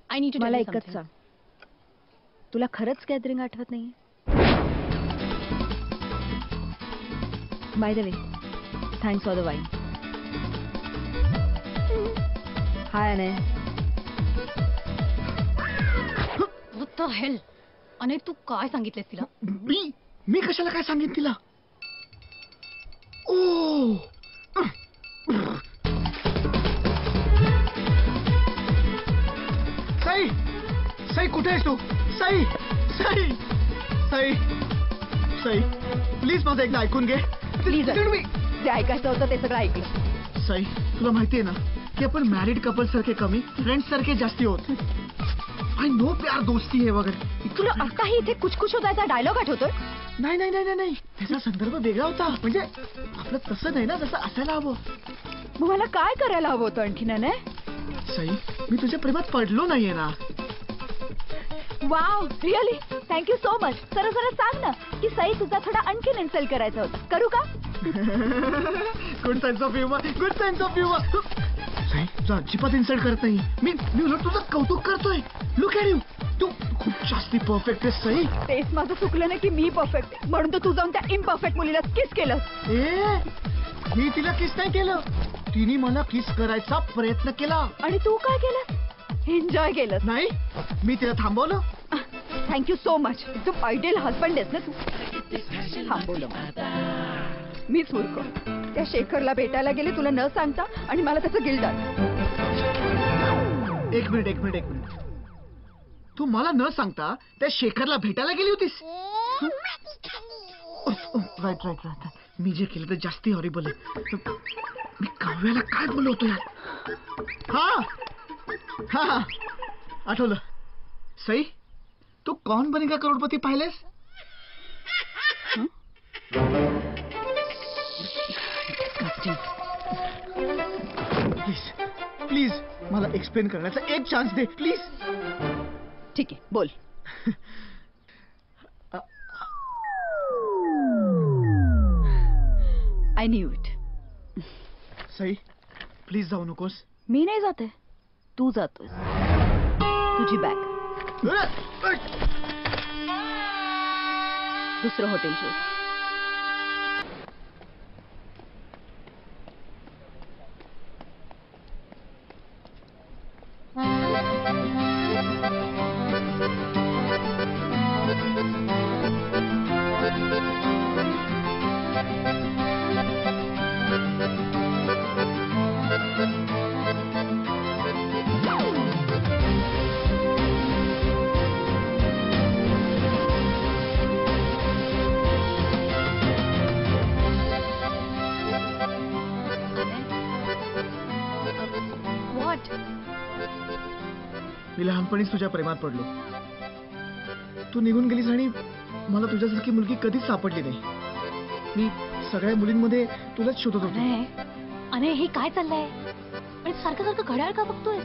आय नीड टू. मला एकच सांग, तुला खरंच गॅदरिंग आठवत नाहीये? By the way, thanks for the wine. Hi Anay. What the hell? Anay, तू काय सांगितलेस तिला? मी कशाला काय सांगेन तिला? ओ, साई, साई कुठे आहेस तू? साई, साई, साई, साई, प्लीज माझं एकदा ऐकून घे. प्लीज, जे ऐकायचं होतं ते सगळं ऐकलं. साई, तुला माहितीये ना की आपण मॅरिड कपल सारखे कमी, फ्रेंड्स सारखे जास्ती होत. आय नो प्यार दोस्ती आहे वगैरे. तुला आत्ताही इथे कुछ कुछ होतायचा डायलॉग आठवतोय? नाही नाही नाही नाही, त्याचा संदर्भ वेगळा होता. म्हणजे आपलं तसं नाही ना, जसं असायला हवं. मग मला काय करायला हवं होतं आणखीन? नाही, साई, मी तुझ्या प्रेमात पडलो नाहीये ना. Wow, really thank you so much. सरळ सरळ सांग ना की साई, तुझा थोडा आणखीन इन्सल्ट करायचा होता. करू का? Good sense of humour, good sense of humour. Sai, तुझा अजिबात इन्सल्ट करत नाही मी. उलट तुझं कौतुक करतोय. लुक ॲट यू, तू खूप जास्ती परफेक्ट आहेस साई. तेच माझं चुकलं नाही की मी परफेक्ट आहे, म्हणून तर तू जाऊन त्या इम्परफेक्ट मुलीला किस केलं. मी तिला किस नाही केलं, तिने मला किस करायचा प्रयत्न केला. आणि तू काय केलं? एन्जॉय केलं. नाही, मी तिला थांबवलं. Thank you so much. तू आयडियल हजबंड आहेस ना तू. थांबवलं मीच मूर्ख. त्या शेखरला भेटायला गेले तुला न सांगता, आणि मला त्याचं गिल्ट आलं. एक मिनिट. तू मला न सांगता त्या शेखरला भेटायला गेली होतीस? राईट. मी जे केलं ते जास्ती हॉरिबल आहे. मी काव्याला काय बोललो होतो यार? हा, आठवलं. सई, तू कौन बनेगा करोडपती पाहिलेस? प्लीज मला एक्सप्लेन करण्याचा एक चान्स दे प्लीज. ठीक आहे, बोल. I knew it. Sai, please जाऊ नकोस. मी नाही जाते, तू जातोय. तुझी बॅग. दुसरं हॉटेल शोध. मी लहानपणीच तुझ्या प्रेमात पडलो. तू निघून गेलीस आणि मला तुझ्यासारखी मुलगी कधीच सापडली नाही. मी सगळ्या मुलींमध्ये तुलाच शोधत होतो. अरे हे काय चाललंय? आणि सारखं सारखं घड्याळ का बघतोय?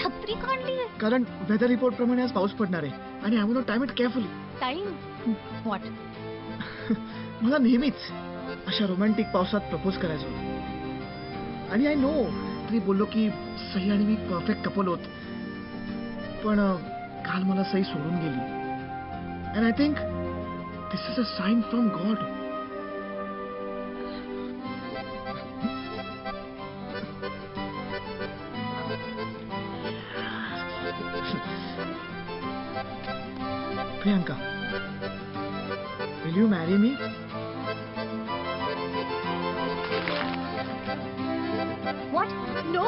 छत्री काढली. कारण वेदर रिपोर्ट प्रमाणे आज पाऊस पडणार आहे आणि I want to time it carefully. Time what? मला नेहमीच अशा रोमॅन्टिक पावसात प्रपोज करायचं होतं. आणि आय नो, तरी बोललो की सई आणि मी परफेक्ट कपल होत. पण काल मला सई सोडून गेली. And I think this is a sign from God. Priyanka, will you marry me? What? No.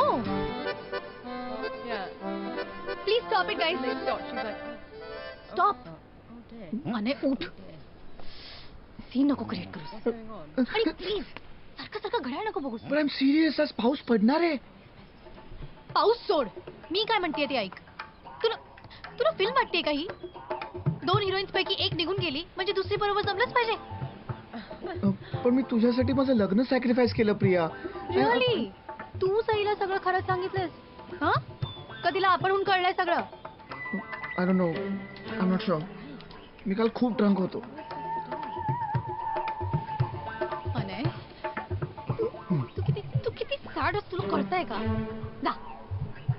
Please stop it guys. Stop. अने उठ. सीन नको क्रिएट करू. आणि प्लीज सारखं सारखं घड्याळ नको बघूस. पण आय एम सिरियस, आज पाऊस पडणार आहे. पाऊस सोड. मी काय म्हणतेय ते ऐक. तुला तुला फिल्म वाटते का ही? 2 हिरोईन्स पैकी एक निघून गेली म्हणजे दुसरी बरोबर जमलंच पाहिजे. पण मी तुझ्यासाठी माझं लग्न सॅक्रिफाईस केलं प्रिया. रिअली? तू सईला सगळं खरं सांगितलंस? हा? कधीला आपणहून कळलंय सगळं? I don't know, I am not sure. मी काल खूप ड्रंक होतो. अनय, तू किती सॅड आहेस तुला कळतंय का? जा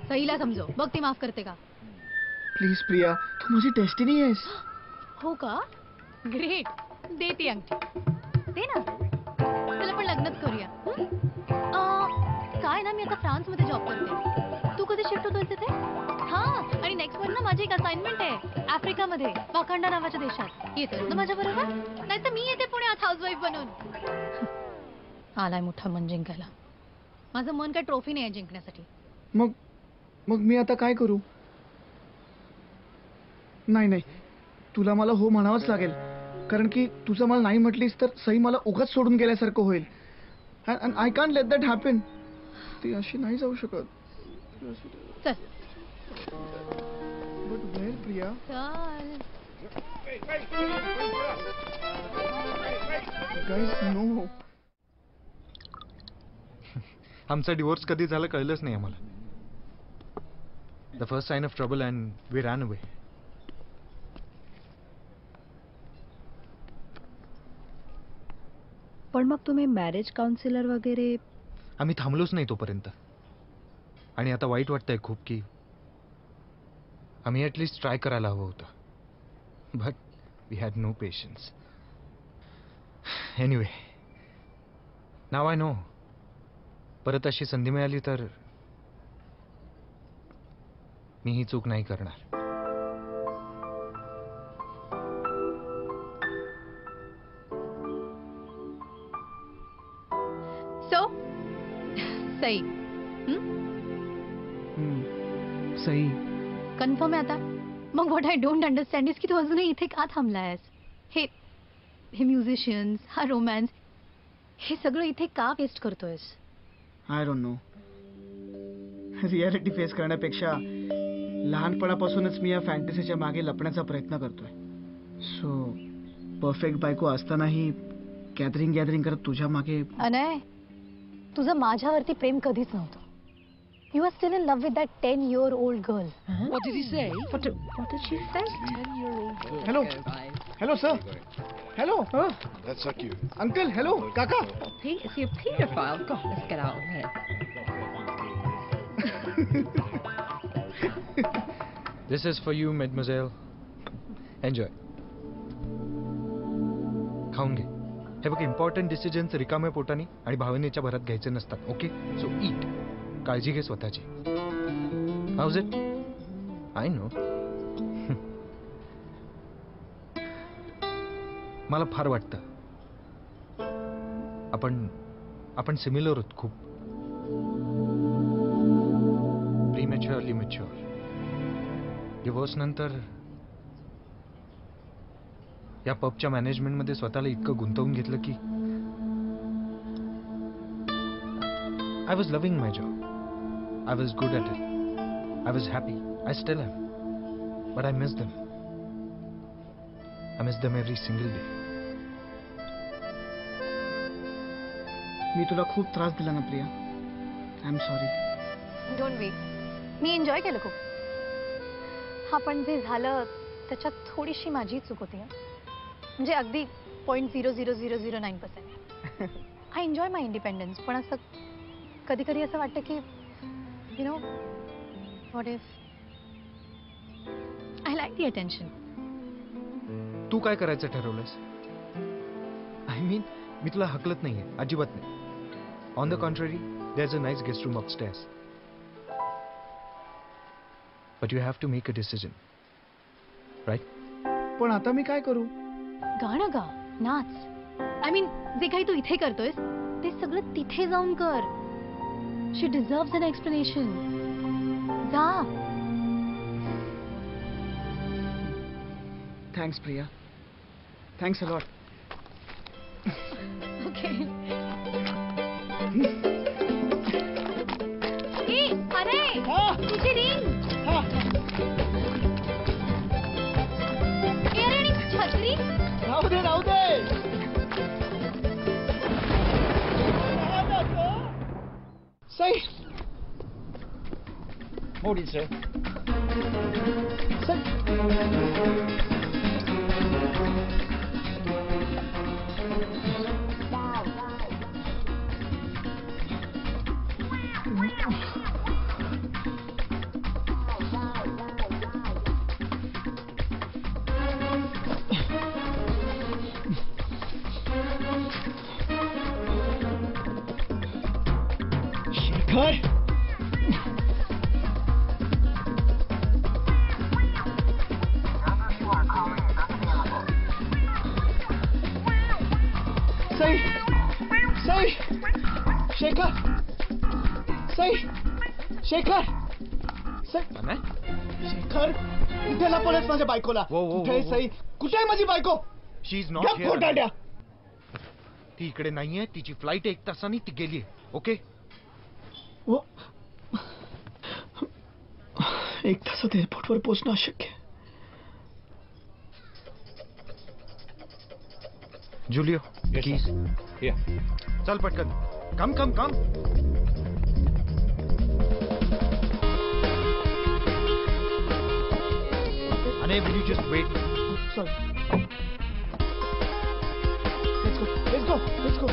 सईला समजव, बघ ती माफ करते का. प्लीज प्रिया, तू माझी डेस्टिनी आहेस. हो का? ग्रेट. दे ती अंगठी. दे ना. चल आपण लग्नच करूया. काय ना, मी आता फ्रान्स मध्ये जॉब करते. तू कधी शिफ्ट होतोय तिथे? हा, आणि नेक्स्ट मंथ ना माझी एक असाइनमेंट आहे आफ्रिकामध्ये, वाकांडा नावाच्या देशात. येतोस ना माझ्या बरोबर? नाही तर मी येते पुण्यात हाऊसवाईफ बनून. आलाय मोठा मन जिंकायला. माझं मन काय ट्रॉफी नाही आहे जिंकण्यासाठी. मग मी आता काय करू? नाही, तुला मला हो म्हणावंच लागेल, कारण की तुझं मला नाही म्हटलीस तर सई मला उगाच सोडून गेल्यासारखं होईल. And I can't let that happen. ती अशी नाही जाऊ शकत. चल. But where Priya? चल. Guys no. आमचा डिवोर्स कधी झाला कळलंच नाही आम्हाला. The first sign of trouble and we ran away. पण मग तुम्ही मॅरेज काउन्सिलर वगैरे? आम्ही थांबलोच नाही तोपर्यंत. आणि आता वाईट वाटतंय खूप की आम्ही ॲटलिस्ट ट्राय करायला हवं होतं. But we had no patience. Anyway, now I know. परत अशी संधी मिळाली तर मी ही चूक नाही करणार. सो सई सई कन्फर्म आहे आता? मग what I don't understand is की तू अजूनही इथे का थांबलायस? हे म्युझिशियन्स, हा रोमॅन्स, हे सगळं इथे का वेस्ट करतोयस? I don't no. Reality face करण्यापेक्षा लहानपणापासूनच मी या फॅन्टसीच्या मागे लपण्याचा प्रयत्न करतोय. सो परफेक्ट बायको असतानाही गॅदरिंग करत तुझ्या मागे. अनय, तुझं माझ्यावरती प्रेम कधीच नव्हतं. You are still in love with that 10-year-old girl. What did he say? What did she say? 10-year-old girl. Hello sir. Hello. That's so cute. Uncle, hello. Kaka. Is he a paedophile? God, let's get out of here. This is for you, mademoiselle. Enjoy. खाऊन घे. हे बघ, important decisions रिकाम्या पोटाने आणि भावनेच्या भरात घ्यायचे नसतात. ओके, सो ईट. काळजी घे स्वतःची. House it? I know. मला फार वाटतं आपण सिमिलर होत खूप. प्रीमॅच्युअरली मॅच्युअर. डिवोर्स नंतर या पबच्या मॅनेजमेंटमध्ये स्वतःला इतकं गुंतवून घेतलं की I was loving my job. I was good at it. I was happy. I still am. But I miss them. I miss them every single day. मी तुला खूप त्रास दिला ना Priya. I am sorry. Don't way. Me enjoy केलं खूप. हा, पण जे झालं त्याच्यात थोडीशी माझी चूक होती. म्हणजे अगदी 0.00009%. I enjoy my independence. पण असं कधी कधी असं वाटतं की you know, what if I like the attention? तू काय करायचं ठरवलंस? आय मीन, मी तुला हकलत नाहीये, अजिबात नाही. On the contrary, there is a nice guest room upstairs. But you have to make a decision, right? पण आता मी काय करू? गाणं गा, नाच. आय मीन, जे काही तू इथे करतोयस ते सगळं तिथे जाऊन कर. She deserves an explanation. जा. Thanks Priya, thanks a lot. Okay. अरे तुझी रिंग. छत्री. राहू दे राहू दे. सई. Morning, sir. शेखर. सई. सई. शेखर. सई. शेखर. अनय? शेखर कुठे लपवलंस माझ्या बायकोला? कुठे आहे सई? कुठे आहे माझी बायको? शी इज द्या नॉट फोटा द्या. ती इकडे नाहीये. तिची फ्लाईट 1 तासांनी ती गेलीये. ओके. 1 तासात एअरपोर्टवर पोहोचणं अशक्य आहे. Julio, keys. Here. चल पटकन. कम कम कम. अने will you just wait? Sorry. Let's go. Let's go. Let's go.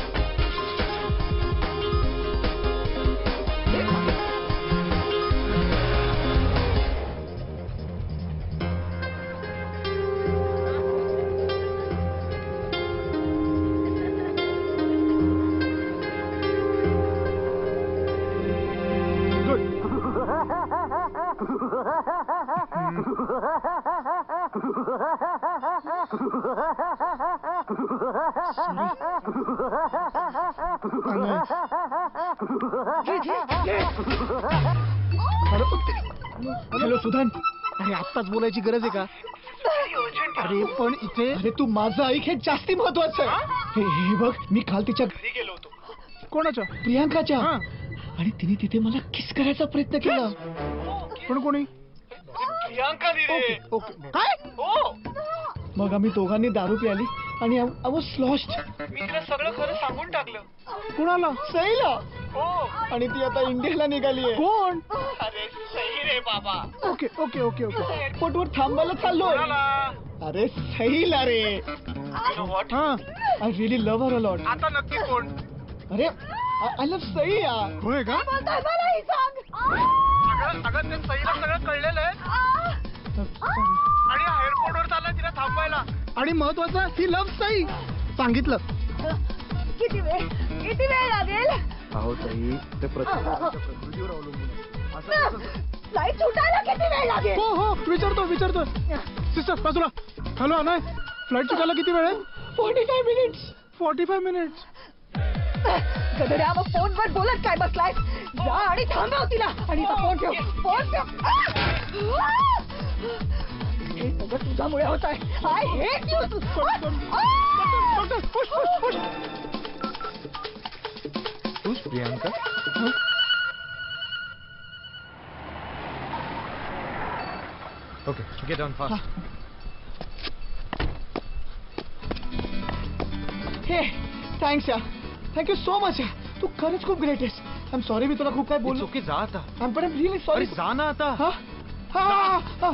Hello Sudhan. अरे आत्ताच बोलायची गरज आहे का? अरे पण इथे. अरे तू माझं ऐक, हे जास्ती महत्वाचं आहे. हे बघ, मी काल तिच्या घरी गेलो होतो. कोणाच्या? प्रियांकाच्या. आणि तिने तिथे मला किस करायचा प्रयत्न केला. पण कोणी? प्रियांका दिले. ओके. काय? हो. मग आम्ही दोघांनी दारू प्याली आणि आय वॉज लॉस्ट. मी तिला सगळं खरं सांगून टाकलं. कुणाला? सईला. आणि ती आता इंडियाला निघाली आहे. कोण? अरे सई रे बाबा. Okay okay okay okay. एअरपोर्टवर थांबायला चाललोय. अरे सईला रे. I really love her a lot. आता नक्की कोण? अरे आय लव्ह सई यार. होय का? अगं ते सईला सगळं कळलेलं आहे. आणि एअरपोर्टवर चालला तिला थांबवायला. आणि महत्वाचं ही लव्ह सई. सांगितलं. किती वेळ लागेल? अहो ताई, ते प्रकृतीवर अवलंबून. फ्लाईट सुटायला किती वेळ लागेल? हो हो विचारतो. सिस्टर बाजूला. हॅलो अनय, फ्लाईट सुटायला किती वेळ आहे? 45 मिनिट्स. 45 मिनिट्स. गधड्या, मग फोनवर बोलत काय बसलाय? जा आणि थांबव तिला. आणि फोन ठेव. फोन ठेव. हे सगळं तुझ्यामुळे होत आहे. I hate you. Who's Priyanka? Okay, get on fast. हे थँक्स या. थँक्यू सो मच या. तू खरंच खूप ग्रेट आहेस. आय एम सॉरी मी तुला खूप काय बोललो. ओके जा आता. I am really sorry. जा ना आता. हा हा हा.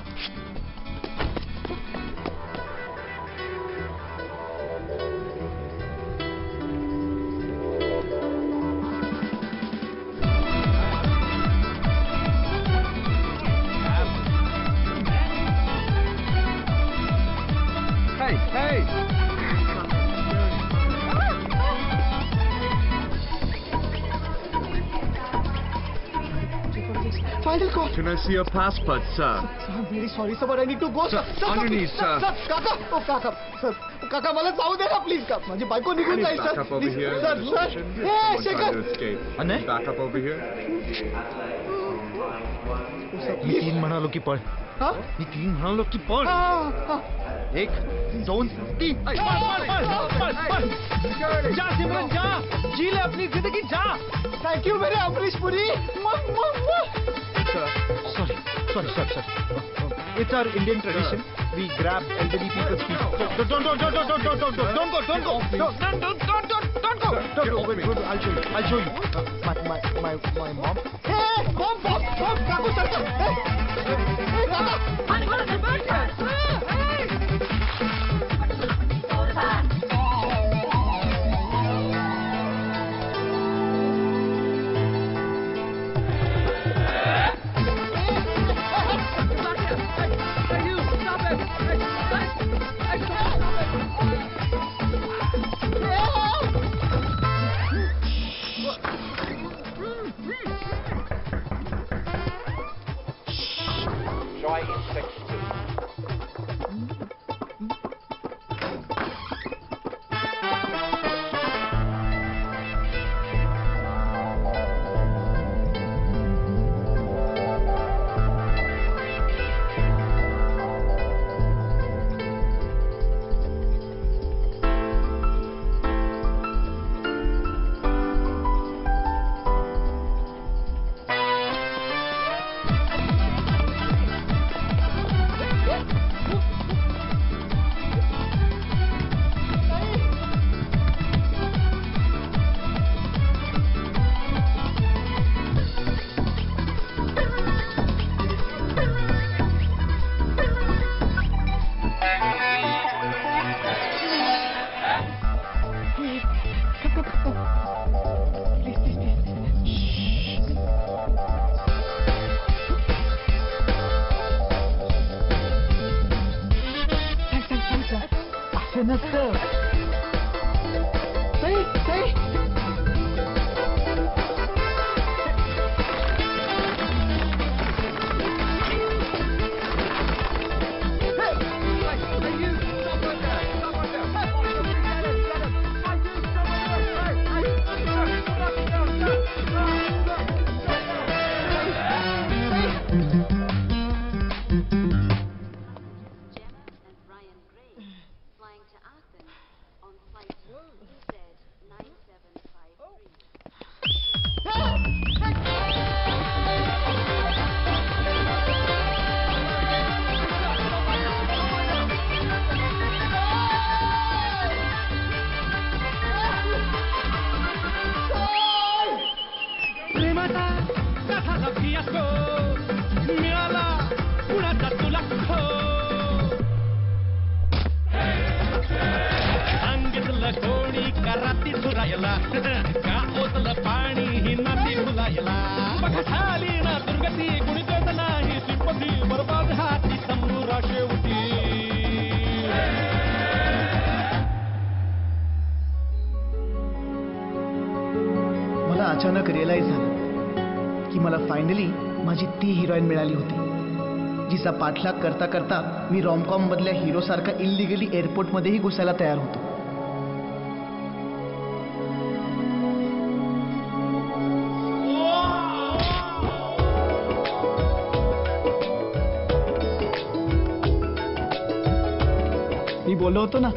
Hey! Final call. Can I see your passport, sir? I'm very sorry, sir, but I need to go, sir. On your knees, sir. Sir, काका, ओ काका, सर, काका मला जाऊ दे ना प्लीज. का माझी बायको निघून जाईल sir. Back up over here. Sir, sir. हे Shekhar. Escape. Anay? Back up over here. मी 3 म्हणालो की पळ. हा? मी 3 म्हणालो की पळ. 1 2 3 जा सिमरन जा, जी ले अपनी जिंदगी जा. थँक्यू मेरे Amrish Puri. Sorry. It's our Indian tradition. We grab elderly people's feet. Don't go. I'll show you. My mom. Hey, Bob, काकू चल. Try insect soup. मला अचानक रिअलाइज झालं की मला फायनली माझी ती हिरोईन मिळाली होती जिचा पाठलाग करता करता मी रॉमकॉम मधल्या हिरो सारखा इलिगली एअरपोर्ट मध्येही घुसायला तयार होतो. मी बोललो होतो ना,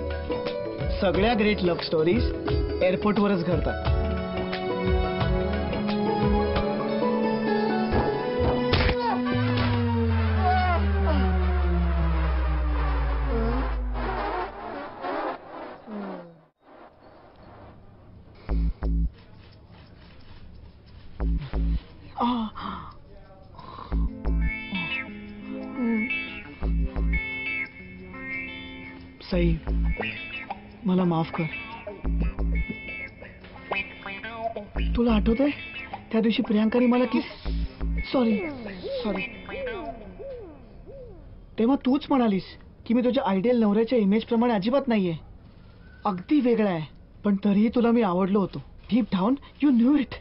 सगळ्या ग्रेट लव्ह स्टोरीज एअरपोर्टवरच घडतात. सई, मला माफ कर. तुला आठवतंय त्या दिवशी प्रियांकाने मला सॉरी तेव्हा तूच म्हणालीस की मी तुझ्या आयडियल नवऱ्याच्या इमेज प्रमाणे अजिबात नाहीये, अगदी वेगळा आहे, पण तरीही तुला मी आवडलो होतो. Deep down you knew it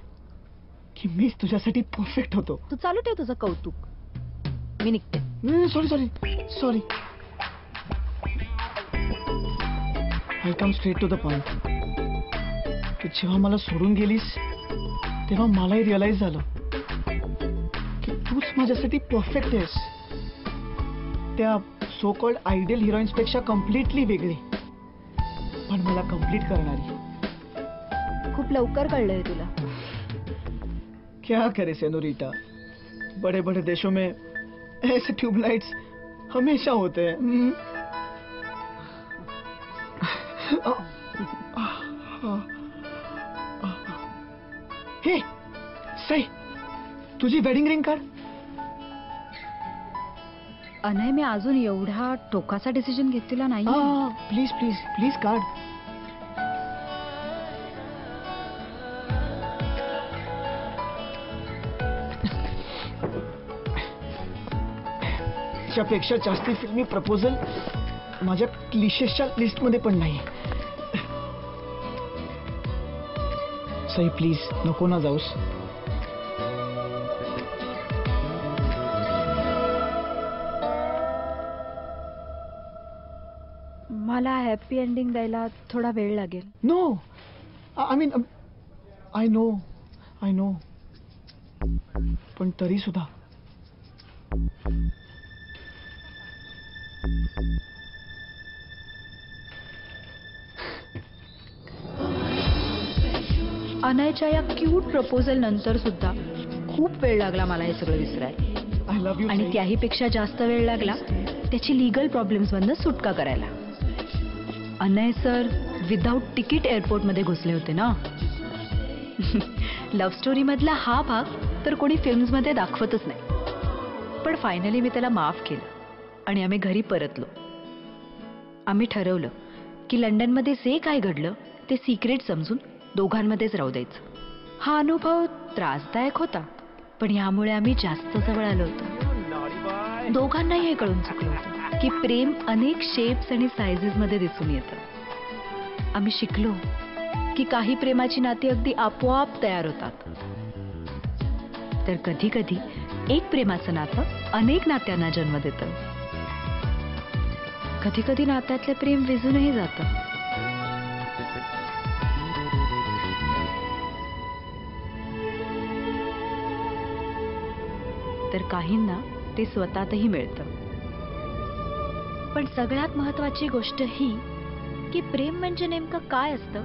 की मीच तुझ्यासाठी परफेक्ट होतो. तू चालू ठेव तुझं कौतुक, मी निघते. Sorry I come straight to the point. तू जेव्हा मला सोडून गेलीस तेव्हा मलाही रिअलाइज झालं की तूच माझ्यासाठी परफेक्ट आहेस. त्या सो कॉल्ड आयडियल हिरोईन्स पेक्षा कम्प्लिटली वेगळी, पण मला कम्प्लीट करणारी. खूप लवकर कळलंय तुला. क्या करे सेनोरिटा, बड़े बड़े देशों में ऐसे ट्यूबलाइट्स हमेशा होते हैं. हे सई, तुझी वेडिंग रिंग काढ. अनय, मी अजून एवढा टोकाचा डिसिजन घेतलेला नाही. प्लीज प्लीज प्लीज काढ. त्यापेक्षा जास्ती फिल्मी प्रपोजल माझ्या क्लिशेसच्या लिस्ट मध्ये पण नाही. सई प्लीज नको ना जाऊस. मला हॅपी एंडिंग द्यायला थोडा वेळ लागेल. No, I mean I know, पण तरी सुद्धा अनयच्या या क्यूट प्रपोजल नंतर सुद्धा खूप वेळ लागला मला हे सगळं विसरायला. I love you. आणि त्याही पेक्षा जास्त वेळ लागला त्याची लिगल प्रॉब्लेम्स मधनं सुटका करायला. अनय सर विदाऊट तिकीट एअरपोर्टमध्ये घुसले होते ना. लव्ह स्टोरी मधला हा भाग तर कोणी फिल्म्स मध्ये दाखवतच नाही. पण फायनली मी त्याला माफ केलं आणि आम्ही घरी परतलो. आम्ही ठरवलं की लंडनमध्ये जे काय घडलं ते सिक्रेट समजून दोघांमध्येच राहू द्यायचं. हा अनुभव त्रासदायक होता, पण यामुळे आम्ही जास्त जवळ आलो होतो. दोघांनाही हे कळून चुकलं होतं की प्रेम अनेक शेप्स आणि सायझेस मध्ये दिसून येतं. आम्ही शिकलो की काही प्रेमाची नाती अगदी आपोआप तयार होतात, तर कधी कधी एक प्रेमाचं नातं अनेक नात्यांना जन्म देतं. कधी कधी नात्यातले प्रेम विझूनही जातं. तर काहींना ते स्वतःतही मिळतं. पण सगळ्यात महत्वाची गोष्ट ही की प्रेम म्हणजे नेमकं काय असतं